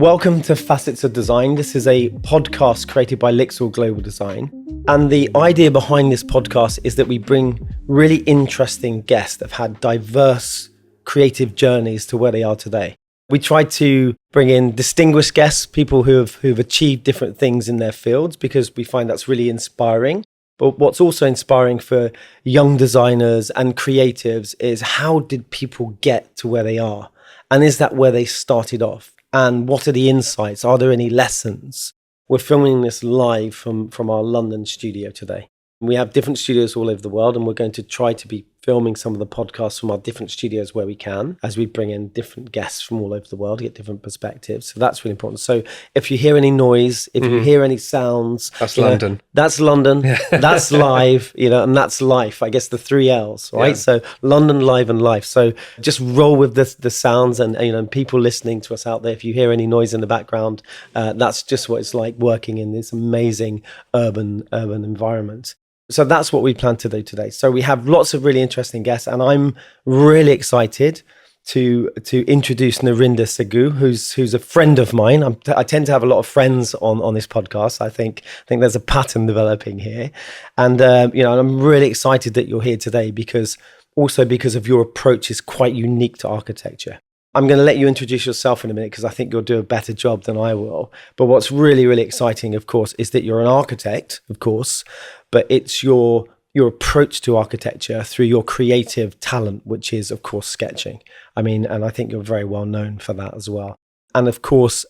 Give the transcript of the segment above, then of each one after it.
Welcome to Facets of Design. This is a podcast created by Lixil Global Design. And the idea behind this podcast is that we bring really interesting guests that have had diverse creative journeys to where they are today. We try to bring in distinguished guests, people who've achieved different things in their fields, because we find that's really inspiring. But what's also inspiring for young designers and creatives is how did people get to where they are? And is that where they started off? And what are the insights? Are there any lessons? We're filming this live from our London studio today. We have different studios all over the world, and we're going to try to be filming some of the podcasts from our different studios where we can, as we bring in different guests from all over the world to get different perspectives. So that's really important. So if you hear any noise, if you hear any sounds, that's London. That's London. That's live, and that's life. I guess the 3 L's, right? Yeah. So London, live, and life. So just roll with the sounds, and people listening to us out there. If you hear any noise in the background, that's just what it's like working in this amazing urban environment. So that's what we plan to do today. So we have lots of really interesting guests, and I'm really excited to introduce Narinder Sagoo, who's a friend of mine. I tend to have a lot of friends on this podcast. I think there's a pattern developing here, and I'm really excited that you're here today because of your approach is quite unique to architecture. I'm going to let you introduce yourself in a minute because I think you'll do a better job than I will. But what's really, really exciting, of course, is that you're an architect, of course, but it's your approach to architecture through your creative talent, which is, of course, sketching. And I think you're very well known for that as well. And of course,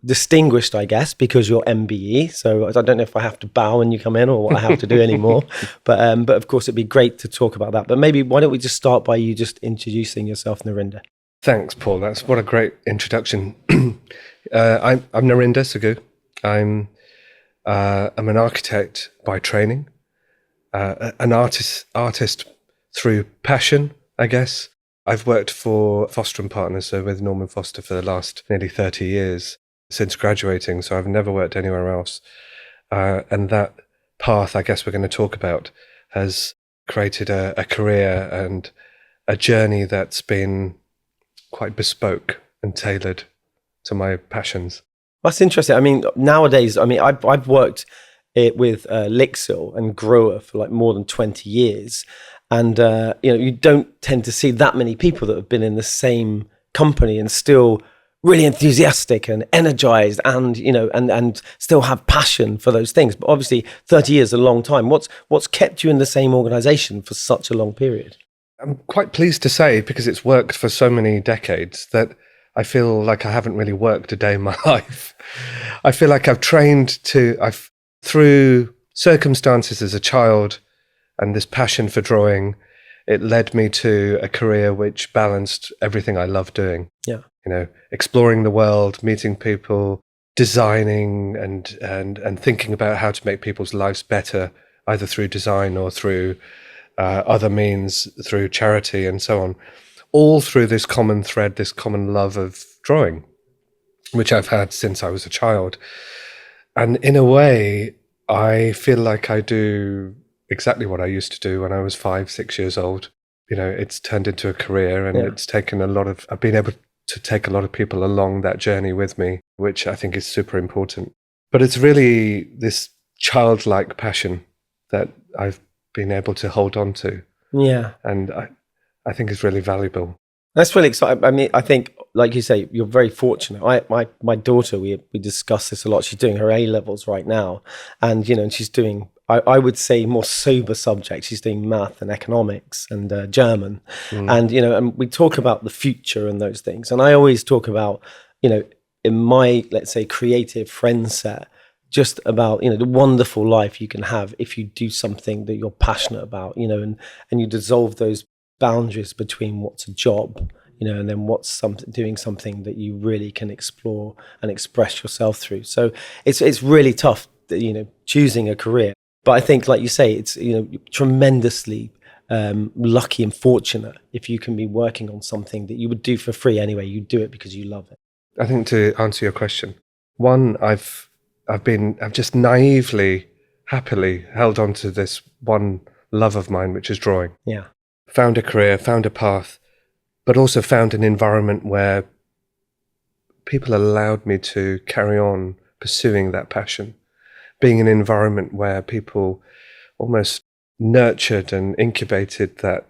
distinguished, I guess, because you're MBE. So I don't know if I have to bow when you come in or what I have to do anymore. But of course, it'd be great to talk about that. But maybe why don't we just start by you just introducing yourself, Narinder? Thanks, Paul. What a great introduction. I'm Narinder Sagoo. I'm an architect by training, an artist through passion, I guess. I've worked for Foster & Partners, so with Norman Foster for the last nearly 30 years since graduating, so I've never worked anywhere else. And that path, I guess we're going to talk about, has created a career and a journey that's been quite bespoke and tailored to my passions. That's interesting. Nowadays, I've worked with Lixil and Grower for like more than 20 years. And, you don't tend to see that many people that have been in the same company and still really enthusiastic and energized and, and still have passion for those things. But obviously 30 years is a long time. What's kept you in the same organization for such a long period? I'm quite pleased to say, because it's worked for so many decades, that I feel like I haven't really worked a day in my life. I feel like I've through circumstances as a child and this passion for drawing, it led me to a career which balanced everything I love doing. Yeah. Exploring the world, meeting people, designing and thinking about how to make people's lives better, either through design or through other means, through charity and so on, all through this common thread, this common love of drawing, which I've had since I was a child. And in a way, I feel like I do exactly what I used to do when I was 5-6 years old. It's turned into a career, and it's taken I've been able to take a lot of people along that journey with me, which I think is super important. But it's really this childlike passion that I've been able to hold on to. Yeah. And I think it's really valuable. That's really exciting. I think, like you say, you're very fortunate. My daughter, we discuss this a lot. She's doing her A-levels right now. And, and she's doing, I would say, more sober subjects. She's doing math and economics and German. And, and we talk about the future and those things. And I always talk about, in my, let's say, creative friend set, just about, the wonderful life you can have if you do something that you're passionate about, and you dissolve those boundaries between what's a job, and then what's doing something that you really can explore and express yourself through. So it's really tough, choosing a career. But I think, like you say, it's, tremendously lucky and fortunate if you can be working on something that you would do for free anyway. You do it because you love it. I think, to answer your question, one, I've just naively, happily held on to this one love of mine, which is drawing. Yeah. Found a career, found a path, but also found an environment where people allowed me to carry on pursuing that passion, being in an environment where people almost nurtured and incubated that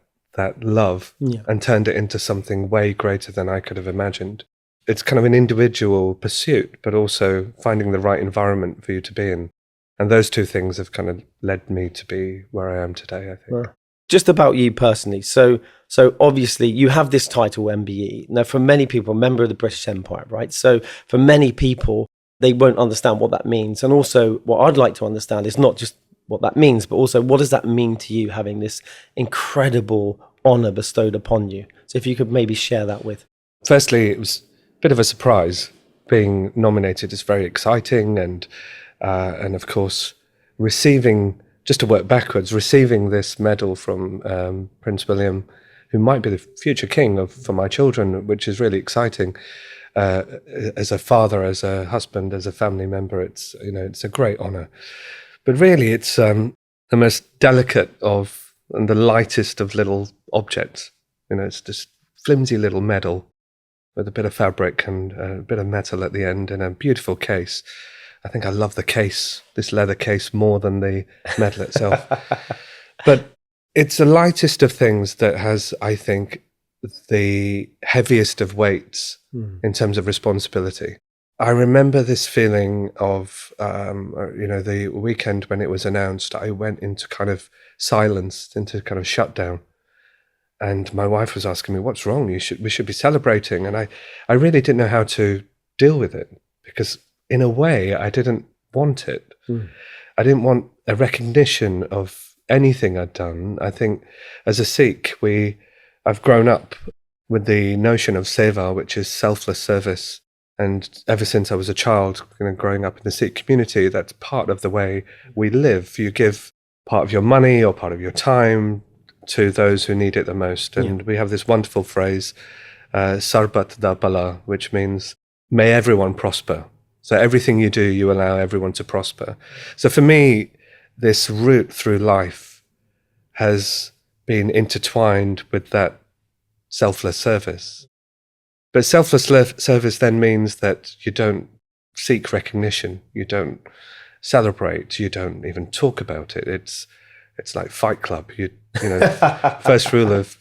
love and turned it into something way greater than I could have imagined. It's kind of an individual pursuit, but also finding the right environment for you to be in. And those two things have kind of led me to be where I am today, I think. Just about you personally. So obviously you have this title, MBE. Now, for many people, member of the British Empire, right? So for many people, they won't understand what that means. And also what I'd like to understand is not just what that means, but also what does that mean to you, having this incredible honor bestowed upon you? So if you could maybe share that with. Firstly, it was a bit of a surprise. Being nominated is very exciting, and of course, just to work backwards, receiving this medal from Prince William, who might be the future king for my children, which is really exciting. As a father, as a husband, as a family member, it's a great honor. But really, it's the most delicate and the lightest of little objects. It's this flimsy little medal with a bit of fabric and a bit of metal at the end in a beautiful case. I think I love the case, this leather case, more than the medal itself. But it's the lightest of things that has, I think, the heaviest of weights in terms of responsibility. I remember this feeling of, the weekend when it was announced, I went into kind of silence, into kind of shutdown. And my wife was asking me, what's wrong? We should be celebrating. And I really didn't know how to deal with it, because in a way I didn't want it. I didn't want a recognition of anything I'd done. I think as a Sikh, I've grown up with the notion of seva, which is selfless service. And ever since I was a child, growing up in the Sikh community, that's part of the way we live. You give part of your money or part of your time to those who need it the most. And we have this wonderful phrase, sarbat da bala, which means may everyone prosper. So everything you do, you allow everyone to prosper. So for me, this route through life has been intertwined with that selfless service. But selfless service then means that you don't seek recognition, you don't celebrate, you don't even talk about it. It's like Fight Club. First rule of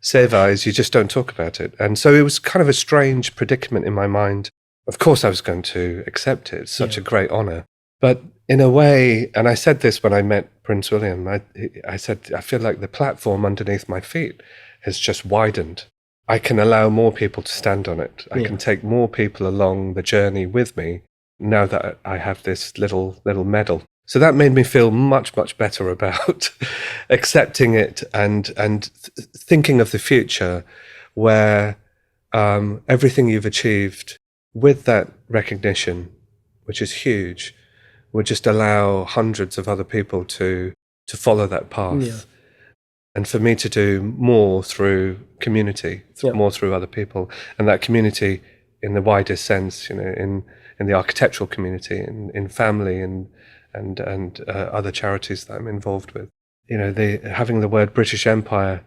seva is you just don't talk about it. And so it was kind of a strange predicament in my mind. Of course I was going to accept it. It's such a great honor. But in a way, and I said this when I met Prince William, I said, I feel like the platform underneath my feet has just widened. I can allow more people to stand on it. I can take more people along the journey with me now that I have this little medal. So that made me feel much, much better about accepting it and thinking of the future where everything you've achieved with that recognition, which is huge, would just allow hundreds of other people to follow that path. Yeah. And for me to do more through community, more through other people, and that community in the widest sense, in the architectural community, in family, and other charities that I'm involved with. Having the word British Empire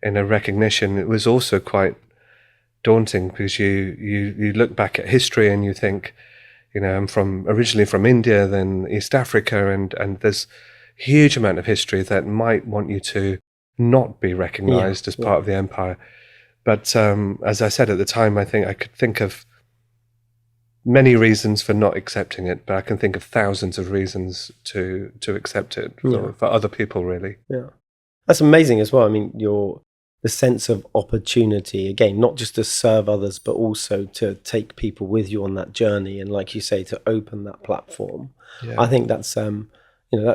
in a recognition, it was also quite daunting, because you look back at history and you think, I'm originally from India, then East Africa, and there's a huge amount of history that might want you to not be recognized as part of the empire. But as I said at the time, I think I could think of many reasons for not accepting it, but I can think of thousands of reasons to accept it for other people, really. Yeah, that's amazing as well. I mean, the sense of opportunity, again, not just to serve others, but also to take people with you on that journey, and like you say, to open that platform. I think that's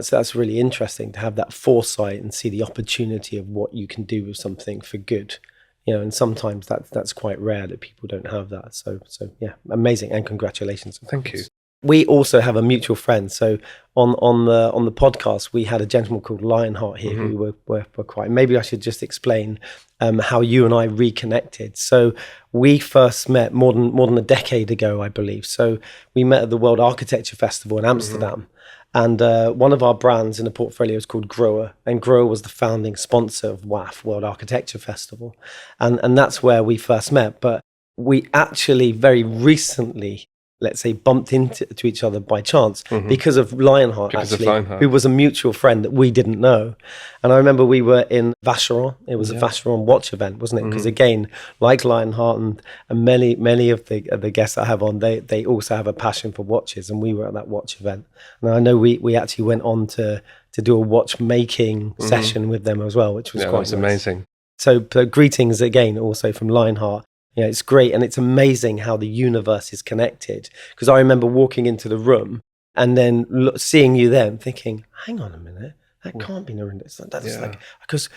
that's really interesting, to have that foresight and see the opportunity of what you can do with something for good. And sometimes that's quite rare that people don't have that. So yeah, amazing, and congratulations. Thank you. We also have a mutual friend. So on the podcast, we had a gentleman called Lionheart here who were quite. Maybe I should just explain how you and I reconnected. So we first met more than a decade ago, I believe. So we met at the World Architecture Festival in Amsterdam. And one of our brands in the portfolio is called Grower, and Grower was the founding sponsor of WAF, World Architecture Festival. And that's where we first met. But we actually very recently, let's say, bumped into each other by chance because of Lionheart, who was a mutual friend that we didn't know. And I remember we were in Vacheron. It was a Vacheron watch event, wasn't it? Because again, like Lionheart and many of the guests I have on, they also have a passion for watches, and we were at that watch event. And I know we actually went on to do a watchmaking session with them as well, which was quite nice. Amazing. So greetings again also from Lionheart. Yeah, it's great, and it's amazing how the universe is connected. Because I remember walking into the room and then seeing you there and thinking, "Hang on a minute, that can't be Narinder." That's like because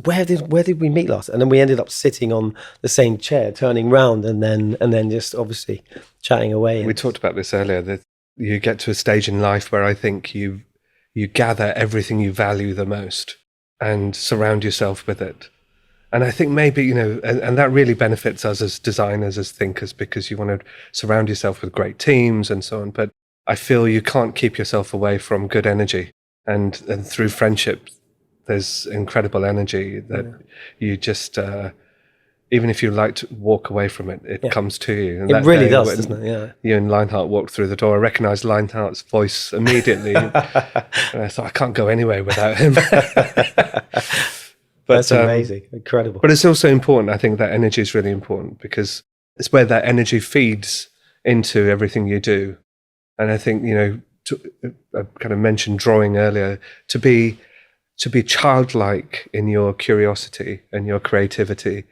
where did we meet last? And then we ended up sitting on the same chair, turning round, and then just obviously chatting away. We talked about this earlier, that you get to a stage in life where I think you gather everything you value the most and surround yourself with it. And I think maybe, and that really benefits us as designers, as thinkers, because you want to surround yourself with great teams and so on. But I feel you can't keep yourself away from good energy. And through friendship, there's incredible energy that you just, even if you like to walk away from it, it comes to you. And it really does, doesn't it? Yeah. You and Lionheart walked through the door. I recognised Lionheart's voice immediately. And I thought, I can't go anywhere without him. That's amazing, incredible. But it's also important. I think that energy is really important because it's where that energy feeds into everything you do. And I think, I kind of mentioned drawing earlier, to be childlike in your curiosity and your creativity,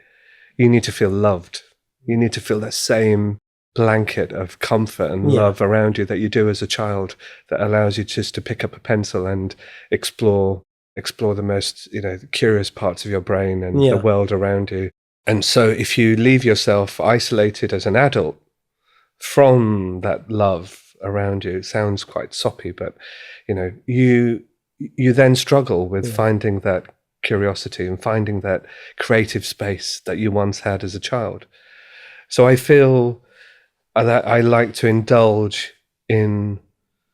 you need to feel loved. You need to feel that same blanket of comfort and love around you that you do as a child, that allows you just to pick up a pencil and explore the most curious parts of your brain and the world around you. And so if you leave yourself isolated as an adult from that love around you, it sounds quite soppy, but you then struggle with finding that curiosity and finding that creative space that you once had as a child. So I feel that I like to indulge in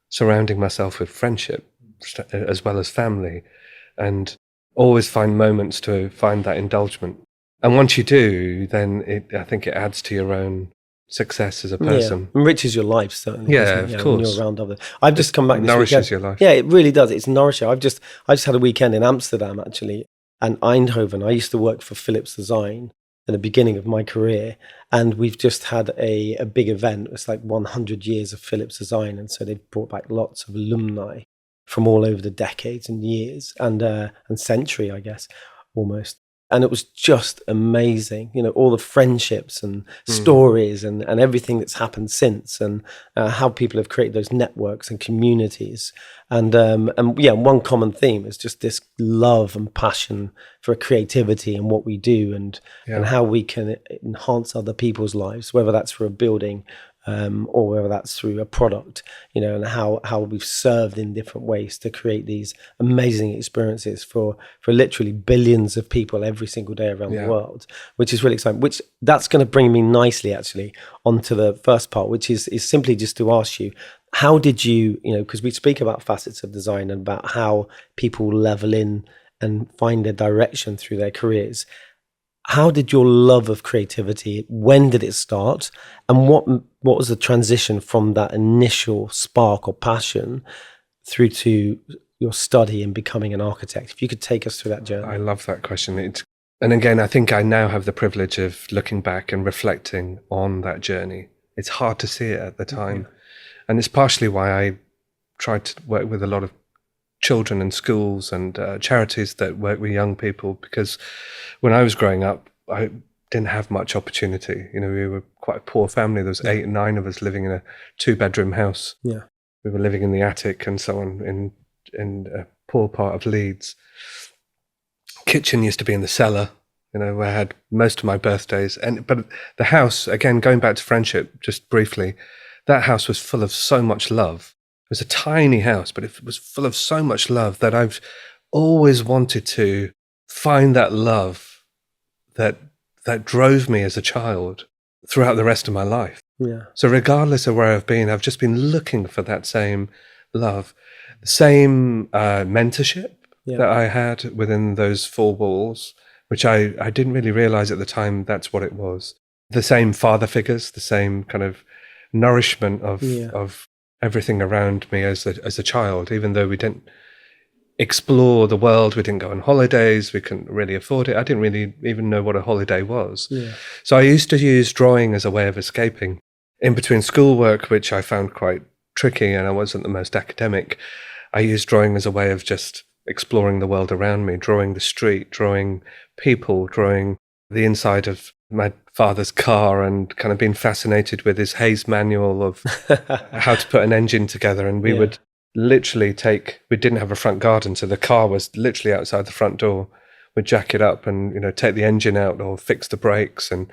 surrounding myself with friendship as well as family, and always find moments to find that indulgence. And once you do, then I think it adds to your own success as a person. Yeah, enriches your life, certainly. Yeah, of course. When you're around others. I've just come back this nourishes weekend. Your life. Yeah, it really does. It's nourishing. I just had a weekend in Amsterdam, actually, and Eindhoven. I used to work for Philips Design at the beginning of my career, and we've just had a big event. It's like 100 years of Philips Design, and so they've brought back lots of alumni from all over the decades and years and century, I guess, almost. And it was just amazing, all the friendships and stories and everything that's happened since, and how people have created those networks and communities. And one common theme is just this love and passion for creativity and what we do and how we can enhance other people's lives, whether that's for a building or whether that's through a product, and how we've served in different ways to create these amazing experiences for literally billions of people every single day around the world, which is really exciting. Which that's going to bring me nicely, actually, onto the first part, which is simply just to ask you, how did you, because we speak about facets of design and about how people level in and find their direction through their careers. How did your love of creativity, when did it start? And what was the transition from that initial spark or passion through to your study and becoming an architect? If you could take us through that journey. I love that question. And again, I think I now have the privilege of looking back and reflecting on that journey. It's hard to see it at the time. And it's partially why I tried to work with a lot of children and schools and charities that work with young people, because when I was growing up, I didn't have much opportunity. We were quite a poor family. There was 8 or 9 of us living in a 2-bedroom house. Yeah, we were living in the attic and so on in a poor part of Leeds. Kitchen used to be in the cellar. Where I had most of my birthdays. But the house, again, going back to friendship, just briefly, that house was full of so much love. It was a tiny house, but it was full of so much love that I've always wanted to find that love that drove me as a child throughout the rest of my life. Yeah. So regardless of where I've been, I've just been looking for that same love, the same mentorship that I had within those 4 walls, which I didn't really realize at the time that's what it was. the same father figures, the same kind of nourishment of everything around me as a child, even though we didn't explore the world, we didn't go on holidays, we couldn't really afford it. I didn't really even know what a holiday was. So I used to use drawing as a way of escaping. In between schoolwork, which I found quite tricky and I wasn't the most academic, I used drawing as a way of just exploring the world around me, drawing the street, drawing people, drawing the inside of my father's car, and kind of being fascinated with his Hayes manual of how to put an engine together. And we would literally we didn't have a front garden, so the car was literally outside the front door. We'd jack it up and, take the engine out or fix the brakes and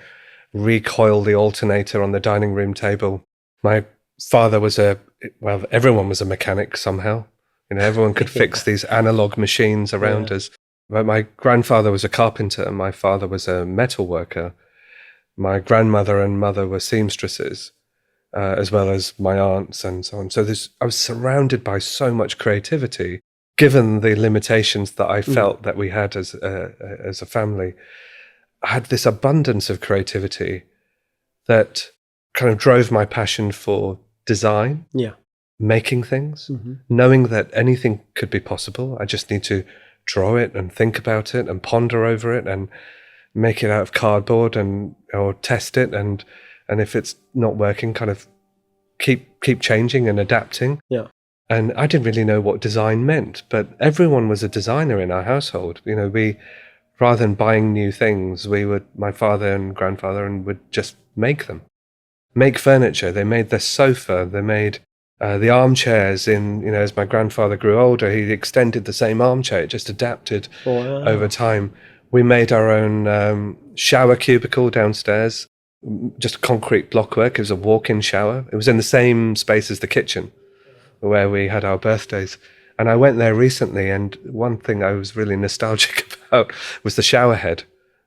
recoil the alternator on the dining room table. My father was everyone was a mechanic somehow. Everyone could fix these analog machines around us. But my grandfather was a carpenter and my father was a metal worker. My grandmother and mother were seamstresses, as well as my aunts and so on. So I was surrounded by so much creativity, given the limitations that I felt that we had as a family. I had this abundance of creativity that kind of drove my passion for design, making things, knowing that anything could be possible. I just need to draw it and think about it and ponder over it and make it out of cardboard or test it, and if it's not working, kind of keep changing and adapting. And I didn't really know what design meant, but everyone was a designer in our household. We, rather than buying new things, my father and grandfather would just make them. Make furniture. They made the sofa. They made the armchairs as my grandfather grew older, he extended the same armchair. It just adapted over time. We made our own shower cubicle downstairs, just concrete blockwork. It was a walk-in shower. It was in the same space as the kitchen where we had our birthdays. And I went there recently, and one thing I was really nostalgic about was the shower head.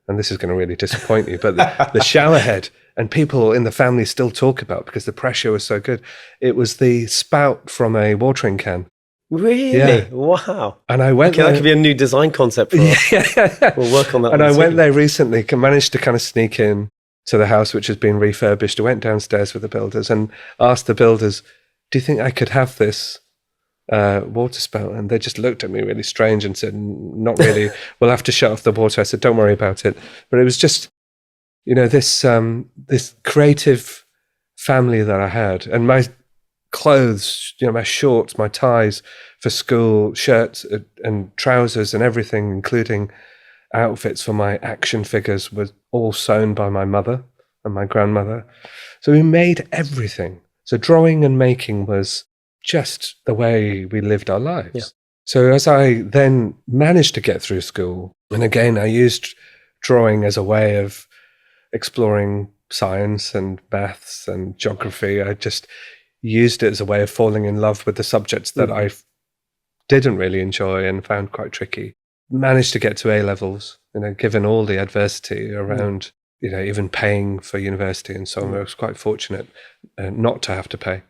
And this is going to really disappoint you, but the shower head, and people in the family still talk about, because the pressure was so good. It was the spout from a watering can. Really? Yeah. Wow. And I went there. That could be a new design concept for us. We'll work on that. And I went there recently, managed to kind of sneak in to the house, which has been refurbished. I went downstairs with the builders and asked the builders, do you think I could have this water spout? And they just looked at me really strange and said, not really. We'll have to shut off the water. I said, don't worry about it. But it was just, this creative family that I had, and my clothes, my shorts, my ties for school, shirts and trousers and everything, including outfits for my action figures, was all sewn by my mother and my grandmother. So we made everything. So drawing and making was just the way we lived our lives. Yeah. So as I then managed to get through school, and again, I used drawing as a way of exploring science and maths and geography. I just used it as a way of falling in love with the subjects that I didn't really enjoy and found quite tricky. Managed to get to A-levels, given all the adversity around, even paying for university and so on. I was quite fortunate not to have to pay.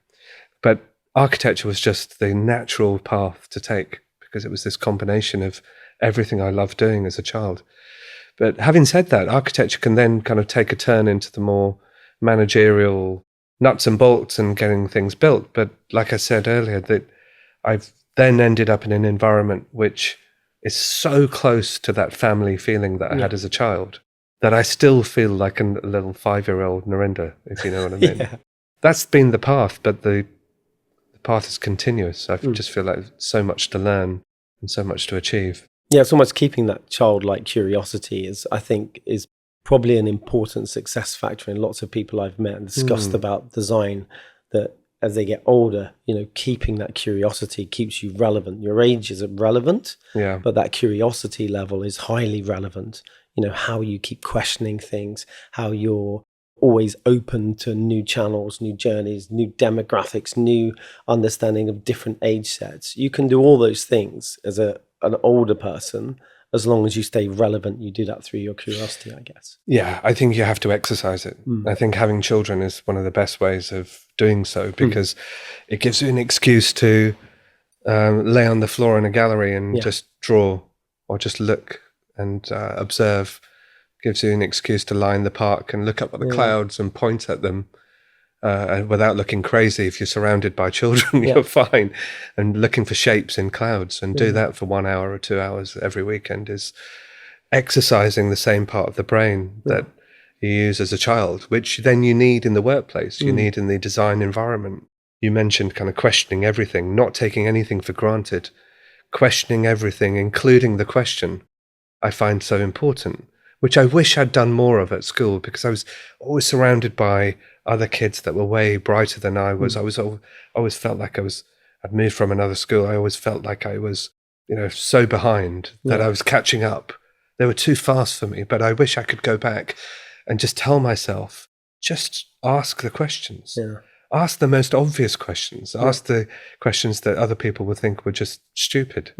But architecture was just the natural path to take, because it was this combination of everything I loved doing as a child. But having said that, architecture can then kind of take a turn into the more managerial nuts and bolts and getting things built. But like I said earlier, that I've then ended up in an environment which is so close to that family feeling that I had as a child, that I still feel like a little 5-year-old Narinder, if you know what I mean. That's been the path, but the path is continuous. I just feel like so much to learn and so much to achieve. Yeah, it's almost keeping that childlike curiosity I think is probably an important success factor in lots of people I've met and discussed about design, that as they get older, keeping that curiosity keeps you relevant. Your age isn't relevant, but that curiosity level is highly relevant. How you keep questioning things, how you're always open to new channels, new journeys, new demographics, new understanding of different age sets. You can do all those things as an older person, as long as you stay relevant. You do that through your curiosity, I guess. Yeah, I think you have to exercise it. I think having children is one of the best ways of doing so, because it gives you an excuse to lay on the floor in a gallery and just draw, or just look and observe gives you an excuse to lie in the park and look up at the clouds and point at them. And without looking crazy, if you're surrounded by children, you're fine. And looking for shapes in clouds and do that for 1 hour or 2 hours every weekend is exercising the same part of the brain that you use as a child, which then you need in the workplace, you need in the design environment. You mentioned kind of questioning everything, not taking anything for granted, questioning everything, including the question, I find so important, which I wish I'd done more of at school, because I was always surrounded by other kids that were way brighter than I was. I always felt like I'd moved from another school. I always felt like I was, so behind that I was catching up. They were too fast for me, but I wish I could go back and just tell myself, just ask the questions. Yeah. Ask the most obvious questions. Ask the questions that other people would think were just stupid.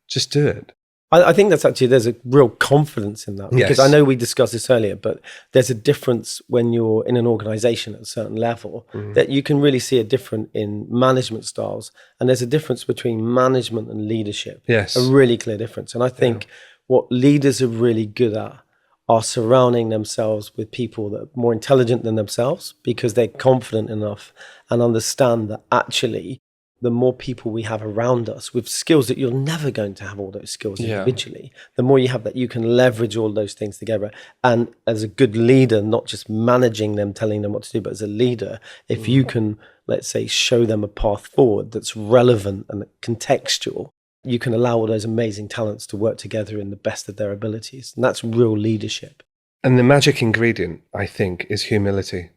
Just do it. I think that's actually, there's a real confidence in that, because I know we discussed this earlier, but there's a difference when you're in an organization at a certain level that you can really see a difference in management styles. And there's a difference between management and leadership. Yes. A really clear difference. And I think what leaders are really good at are surrounding themselves with people that are more intelligent than themselves, because they're confident enough and understand that actually the more people we have around us with skills that you're never going to have all those skills individually, the more you have that you can leverage all those things together. And as a good leader, not just managing them, telling them what to do, but as a leader, if you can, let's say, show them a path forward that's relevant and contextual, you can allow all those amazing talents to work together in the best of their abilities. And that's real leadership. And the magic ingredient, I think, is humility,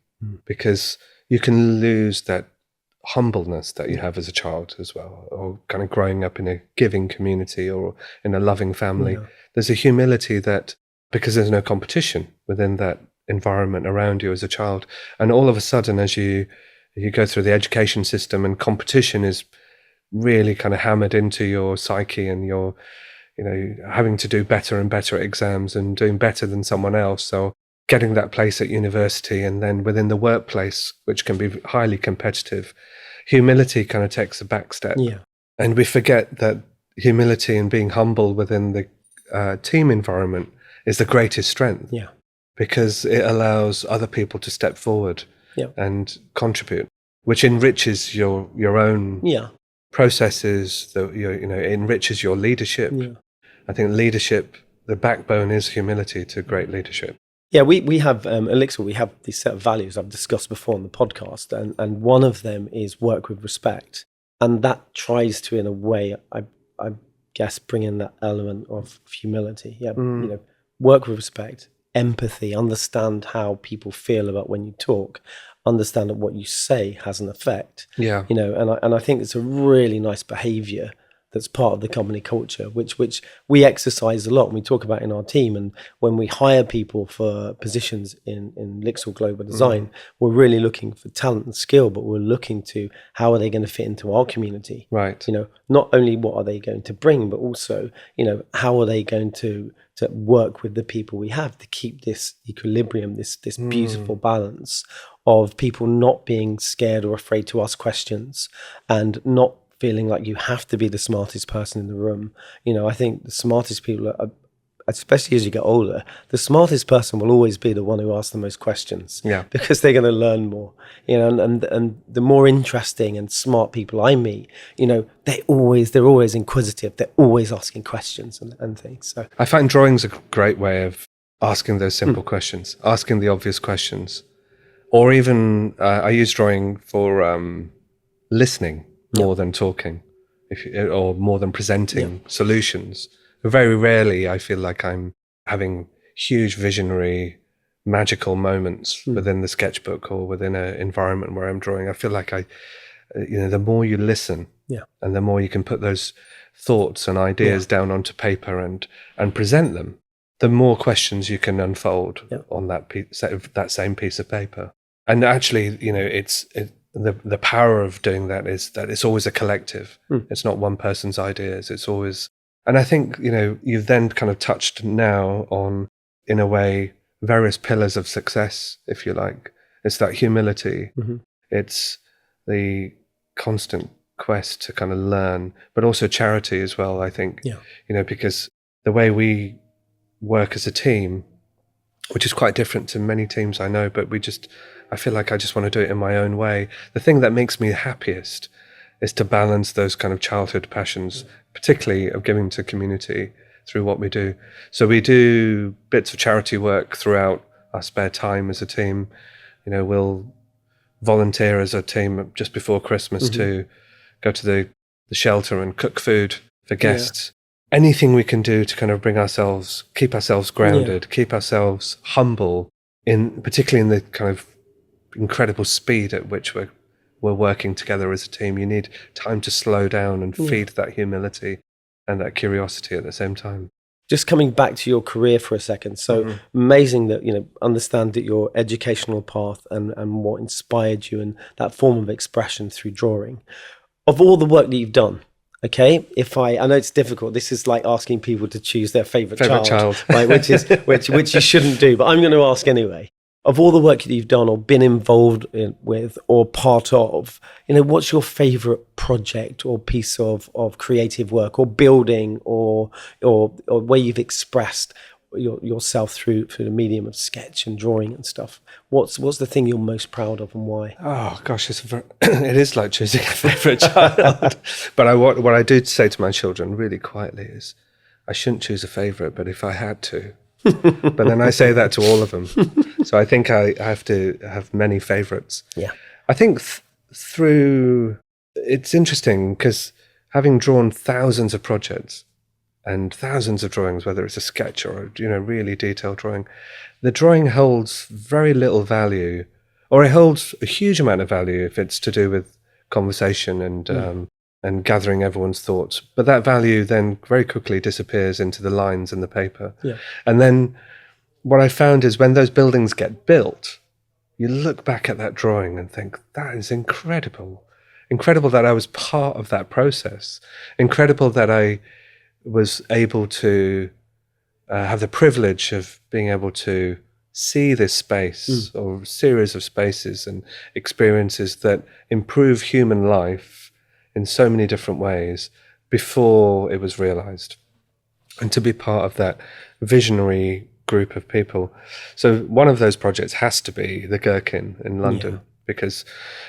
because you can lose that humbleness that you have as a child as well, or kind of growing up in a giving community or in a loving family. There's a humility that, because there's no competition within that environment around you as a child, and all of a sudden as you go through the education system and competition is really kind of hammered into your psyche, and you're having to do better and better at exams and doing better than someone else, so getting that place at university, and then within the workplace, which can be highly competitive, humility kind of takes a back step. And we forget that humility and being humble within the team environment is the greatest strength, because it allows other people to step forward and contribute, which enriches your own processes, that it enriches your leadership. I think leadership, the backbone is humility to great leadership. Yeah, we have Elixir, we have these set of values I've discussed before on the podcast, and one of them is work with respect. And that tries to, in a way, I guess, bring in that element of humility. Work with respect, empathy, understand how people feel about when you talk, understand that what you say has an effect. And I think it's a really nice behavior that's part of the company culture, which we exercise a lot and we talk about in our team. And when we hire people for positions in Lixil Global Design, we're really looking for talent and skill, but we're looking to how are they going to fit into our community? Right. Not only what are they going to bring, but also, how are they going to work with the people we have to keep this equilibrium, this beautiful balance of people not being scared or afraid to ask questions and not feeling like you have to be the smartest person in the room. I think the smartest people are, especially as you get older, the smartest person will always be the one who asks the most questions. Because they're going to learn more. And the more interesting and smart people I meet, they're always inquisitive. They're always asking questions and things. So I find drawing's a great way of asking those simple questions, asking the obvious questions, or even I use drawing for listening more than talking, or more than presenting solutions. Very rarely I feel like I'm having huge visionary magical moments within the sketchbook or within an environment where I'm drawing. I feel like the more you listen and the more you can put those thoughts and ideas down onto paper and present them, the more questions you can unfold on that same piece of paper. And actually, the power of doing that is that it's always a collective. It's not one person's ideas. It's always, and I think, you've then kind of touched now on, in a way, various pillars of success, if you like. It's that humility. It's the constant quest to kind of learn, but also charity as well, I think, because the way we work as a team which is quite different to many teams I know, but I feel like I just want to do it in my own way. The thing that makes me happiest is to balance those kind of childhood passions, particularly of giving to community through what we do. So we do bits of charity work throughout our spare time as a team. We'll volunteer as a team just before Christmas to go to the shelter and cook food for guests. Anything we can do to kind of keep ourselves grounded, keep ourselves humble, particularly in the kind of incredible speed at which we're working together as a team. You need time to slow down and feed that humility and that curiosity at the same time. Just coming back to your career for a second. So amazing that, understand that your educational path and what inspired you and that form of expression through drawing. Of all the work that you've done, okay, I know it's difficult. This is like asking people to choose their favorite child, right? Which you shouldn't do, but I'm going to ask anyway. Of all the work that you've done or been involved with or part of, what's your favorite project or piece of creative work or building or where you've expressed yourself through the medium of sketch and drawing and stuff? What's the thing you're most proud of and why? Oh gosh, it is like choosing a favorite child. But what I do say to my children really quietly is, I shouldn't choose a favorite, but if I had to. But then I say that to all of them. So I think I have to have many favorites. Yeah. I think it's interesting because having drawn thousands of projects and thousands of drawings, whether it's a sketch or really detailed drawing, the drawing holds very little value, or it holds a huge amount of value if it's to do with conversation and gathering everyone's thoughts. But that value then very quickly disappears into the lines in the paper. Yeah. And then what I found is when those buildings get built, you look back at that drawing and think, that is incredible. Incredible that I was part of that process. Incredible that I was able to have the privilege of being able to see this space or series of spaces and experiences that improve human life in so many different ways before it was realized, and to be part of that visionary group of people. So one of those projects has to be the Gherkin in London, because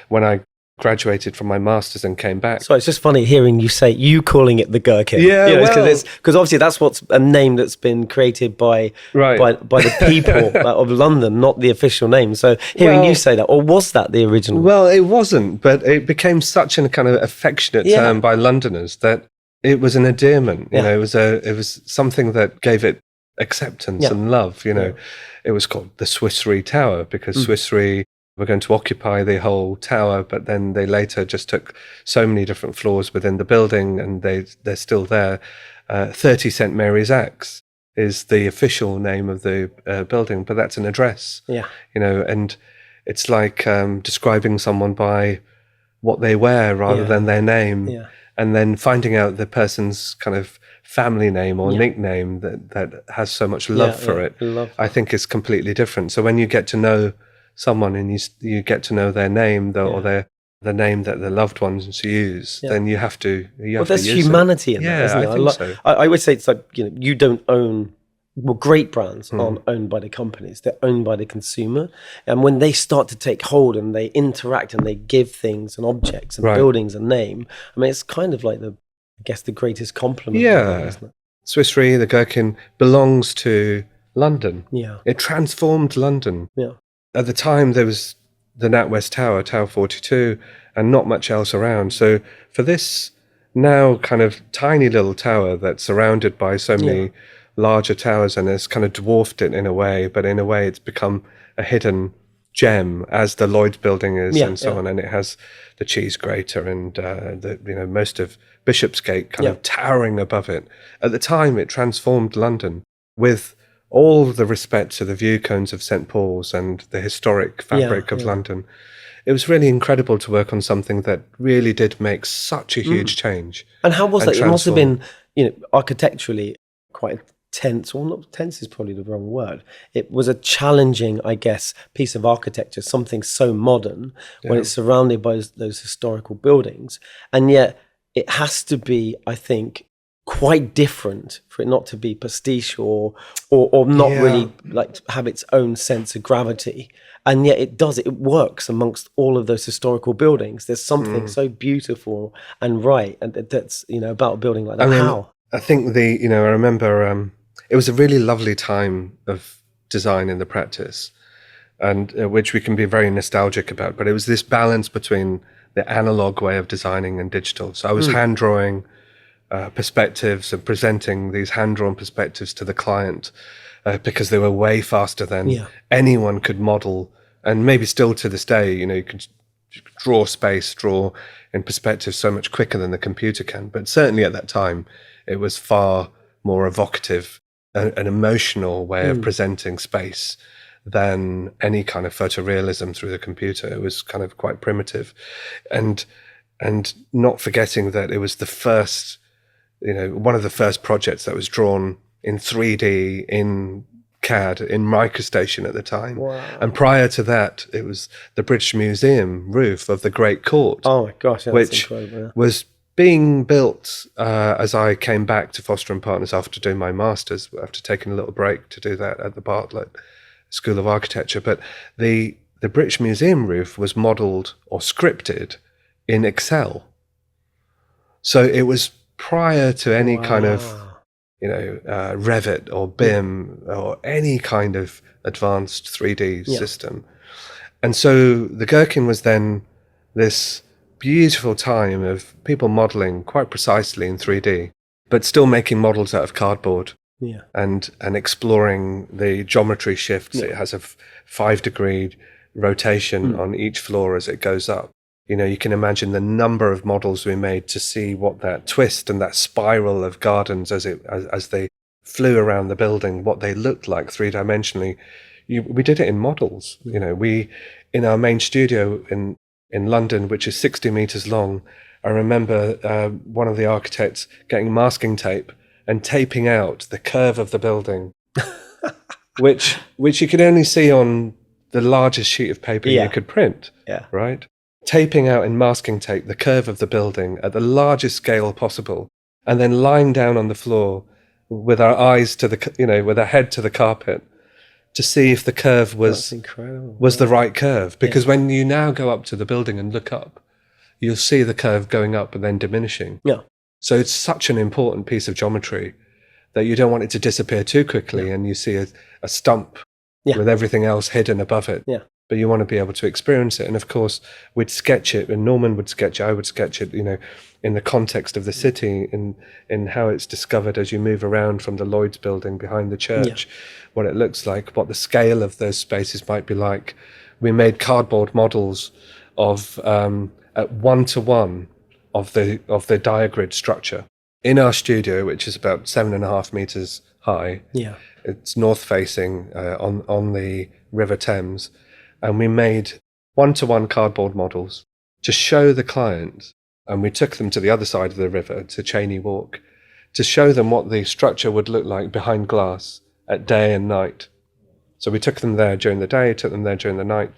when I graduated from my master's and came back. So it's just funny hearing you calling it the Gherkin. Yeah, because obviously that's what's a name that's been created by the people of London, not the official name. So hearing you say that, or was that the original? Well, it wasn't, but it became such a kind of affectionate term by Londoners that it was an endearment. It was something that gave it acceptance and love. It was called the Swiss Re Tower because Swiss Re were going to occupy the whole tower, but then they later just took so many different floors within the building, and they're still there. 30 St Mary's Axe is the official name of the building, but that's an address. Yeah, and it's like describing someone by what they wear rather than their name, and then finding out the person's kind of family name or nickname that has so much love for it. I think is completely different. So when you get to know someone and you get to know their name or the name that the loved ones use, then you have to there's humanity in that, isn't there? I think so. I would say it's like, you don't own, great brands aren't owned by the companies, they're owned by the consumer. And when they start to take hold and they interact and they give things and objects and buildings a name, I mean, it's kind of like the greatest compliment. Yeah. Isn't it? Swiss Re, the Gherkin, belongs to London. Yeah. It transformed London. Yeah. At the time, there was the NatWest Tower, Tower 42, and not much else around. So for this now kind of tiny little tower that's surrounded by so many larger towers and has kind of dwarfed it in a way, but in a way it's become a hidden gem, as the Lloyd's building is and so on. And it has the cheese grater and most of Bishopsgate kind of towering above it. At the time, it transformed London with all the respect to the view cones of St Paul's and the historic fabric of London. It was really incredible to work on something that really did make such a huge change. And how was that? It must have been, architecturally quite tense, or not tense is probably the wrong word. It was a challenging, I guess, piece of architecture, something so modern when it's surrounded by those historical buildings. And yet it has to be, I think, quite different for it not to be pastiche or not really like have its own sense of gravity. And yet it works amongst all of those historical buildings. There's something so beautiful and right, and that's, about a building like that. How? I think I remember it was a really lovely time of design in the practice, and which we can be very nostalgic about. But it was this balance between the analog way of designing and digital. So I was hand drawing perspectives and presenting these hand-drawn perspectives to the client because they were way faster than anyone could model. And maybe still to this day, you could draw in perspective so much quicker than the computer can. But certainly at that time, it was far more evocative, an emotional way of presenting space than any kind of photorealism through the computer. It was kind of quite primitive. And not forgetting that it was the first, one of the first projects that was drawn in 3D in CAD in MicroStation at the time. Wow. And prior to that, it was the British Museum roof of the Great Court. Oh my gosh, that's which incredible. Was being built as I came back to Foster & Partners after doing my master's, after taking a little break to do that at the Bartlett School of Architecture. But the British Museum roof was modelled or scripted in Excel. So it was prior to any kind of Revit or BIM or any kind of advanced 3D system. And so the Gherkin was then this beautiful time of people modeling quite precisely in 3D, but still making models out of cardboard and exploring the geometry shifts. It has a 5-degree rotation on each floor as it goes up. You can imagine the number of models we made to see what that twist and that spiral of gardens as they flew around the building, what they looked like three-dimensionally. We did it in models. We, in our main studio in London, which is 60 meters long, I remember one of the architects getting masking tape and taping out the curve of the building, which you could only see on the largest sheet of paper you could print, right? Taping out in masking tape the curve of the building at the largest scale possible, and then lying down on the floor with our eyes to with our head to the carpet to see if the curve was the right curve. Because when you now go up to the building and look up, you'll see the curve going up and then diminishing. Yeah. So it's such an important piece of geometry that you don't want it to disappear too quickly and you see a stump with everything else hidden above it. Yeah. But you want to be able to experience it. And of course, we'd sketch it, and Norman would sketch it, I would sketch it, in the context of the city, in how it's discovered as you move around from the Lloyd's building behind the church, what it looks like, what the scale of those spaces might be like. We made cardboard models of at 1-to-1 of the diagrid structure in our studio, which is about 7.5 meters high. Yeah, it's north facing on the River Thames. And we made 1-to-1 cardboard models to show the client, and we took them to the other side of the river, to Cheney Walk, to show them what the structure would look like behind glass at day and night. So we took them there during the day, took them there during the night,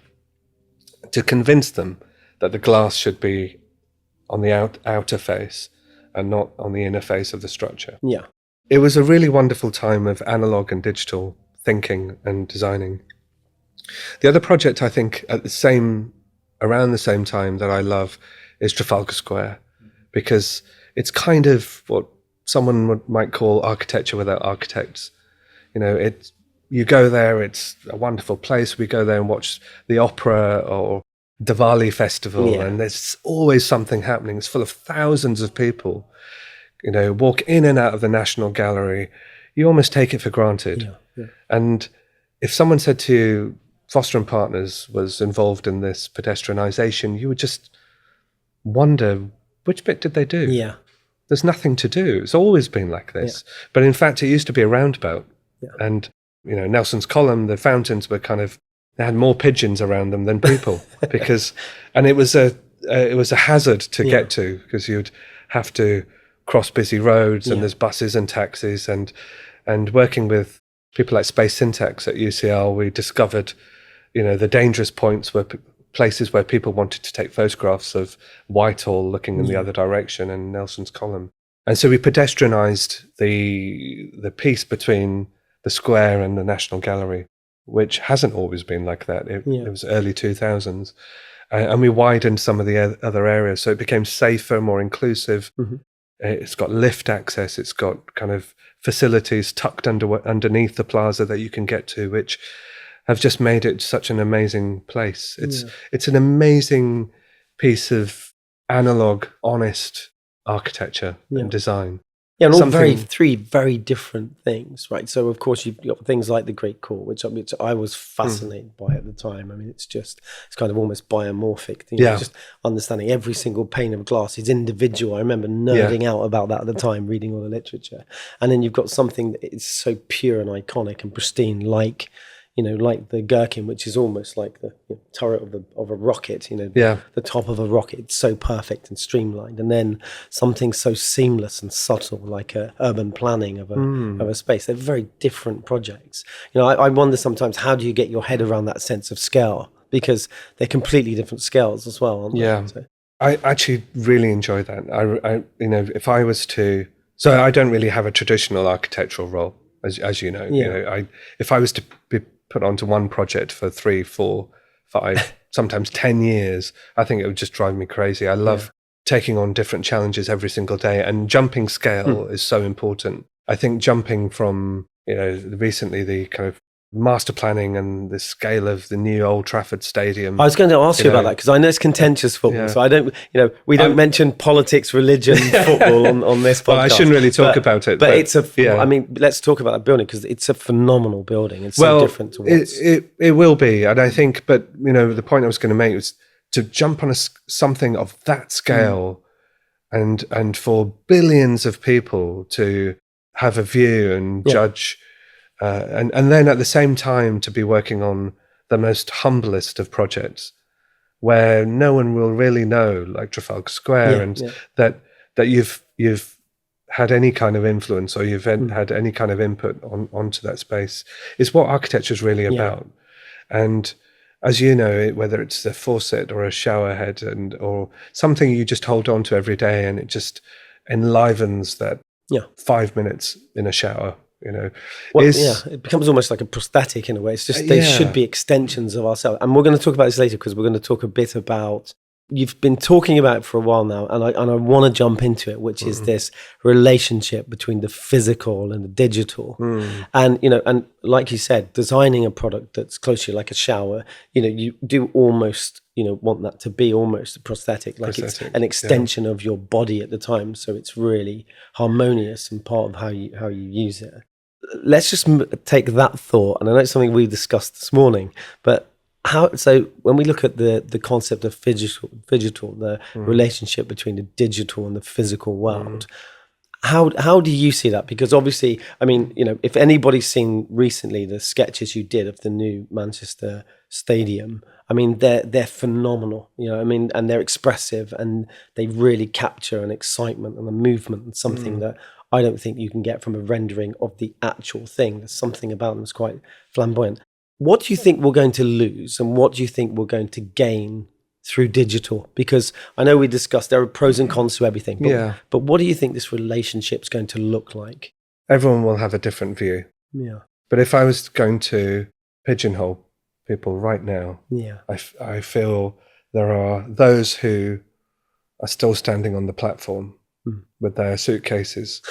to convince them that the glass should be on the outer face and not on the inner face of the structure. Yeah. It was a really wonderful time of analog and digital thinking and designing. The other project I think around the same time that I love is Trafalgar Square, because it's kind of what someone might call architecture without architects. You go there, it's a wonderful place. We go there and watch the opera or Diwali festival, and there's always something happening. It's full of thousands of people. Walk in and out of the National Gallery. You almost take it for granted. Yeah. And if someone said to you, Foster & Partners was involved in this pedestrianisation, you would just wonder, which bit did they do? Yeah. There's nothing to do. It's always been like this. Yeah. But in fact, it used to be a roundabout. Yeah. And, Nelson's Column, the fountains were they had more pigeons around them than people and it was a hazard to get to, because you'd have to cross busy roads and there's buses and taxis, and working with people like Space Syntax at UCL, we discovered the dangerous points were places where people wanted to take photographs of Whitehall looking in the other direction and Nelson's Column. And so we pedestrianised the piece between the square and the National Gallery, which hasn't always been like that. It was early 2000s. And we widened some of the other areas, so it became safer, more inclusive. Mm-hmm. It's got lift access. It's got kind of facilities tucked underneath the plaza that you can get to, which have just made it such an amazing place. It's an amazing piece of analog, honest architecture and design. Yeah, and all three very different things, right? So, of course, you've got things like the Great Court, which I was fascinated by at the time. I mean, it's kind of almost biomorphic. Just understanding every single pane of glass is individual. I remember nerding out about that at the time, reading all the literature. And then you've got something that is so pure and iconic and pristine, like the Gherkin, which is almost like the turret of a rocket, the top of a rocket. It's so perfect and streamlined. And then something so seamless and subtle, like a urban planning of a space. They're very different projects. I wonder sometimes, how do you get your head around that sense of scale? Because they're completely different scales as well, aren't they? Yeah. So I actually really enjoy that. I if I was to, so I don't really have a traditional architectural role, as you know. If I was to be put onto one project for 3, 4, 5, sometimes 10 years, I think it would just drive me crazy. I love taking on different challenges every single day, and jumping scale is so important. I think jumping from, recently the kind of master planning and the scale of the new Old Trafford Stadium. I was going to ask you about that, because I know it's contentious football, so I don't, we don't mention politics, religion, football on this podcast. Well, I shouldn't really talk about it. But it's I mean, let's talk about that building, because it's a phenomenal building. It's so different to what's... It will be, and I think, but the point I was going to make was to jump on something of that scale, and for billions of people to have a view and judge. And then at the same time to be working on the most humblest of projects, where no one will really know, like Trafalgar Square, that you've had any kind of influence, or you've had any kind of input onto that space, is what architecture is really about. And as you know, whether it's a faucet or a shower head or something you just hold on to every day, and it just enlivens that 5 minutes in a shower. It becomes almost like a prosthetic in a way. It's just they should be extensions of ourselves. And we're going to talk about this later, because we're going to talk a bit about, you've been talking about it for a while now, and I want to jump into it, which is this relationship between the physical and the digital. And and like you said, designing a product that's closely like a shower, you do almost want that to be almost a prosthetic, like it's an extension of your body at the time, so it's really harmonious and part of how you use it. Let's just take that thought, and I know it's something we discussed this morning, but so when we look at the concept of digital, the relationship between the digital and the physical world, how do you see that? Because obviously, I mean, if anybody's seen recently the sketches you did of the new Manchester Stadium, I mean, they're phenomenal, and they're expressive, and they really capture an excitement and a movement, and something that I don't think you can get from a rendering of the actual thing. There's something about them that's quite flamboyant. What do you think we're going to lose, and what do you think we're going to gain through digital? Because I know we discussed there are pros and cons to everything, but what do you think this relationship's going to look like? Everyone will have a different view. Yeah. But if I was going to pigeonhole people right now, I feel there are those who are still standing on the platform with their suitcases,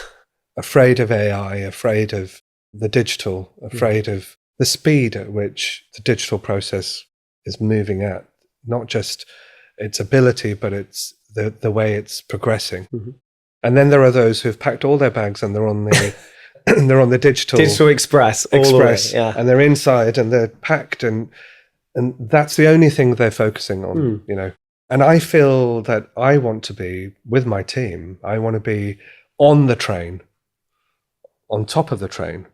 afraid of AI, afraid of the digital, afraid of the speed at which the digital process is moving at, not just its ability, but it's the way it's progressing. And then there are those who've packed all their bags, and they're on the they're on the digital express, and they're inside, and they're packed, and that's the only thing they're focusing on, And I feel that I want to be with my team. I want to be on the train, on top of the train,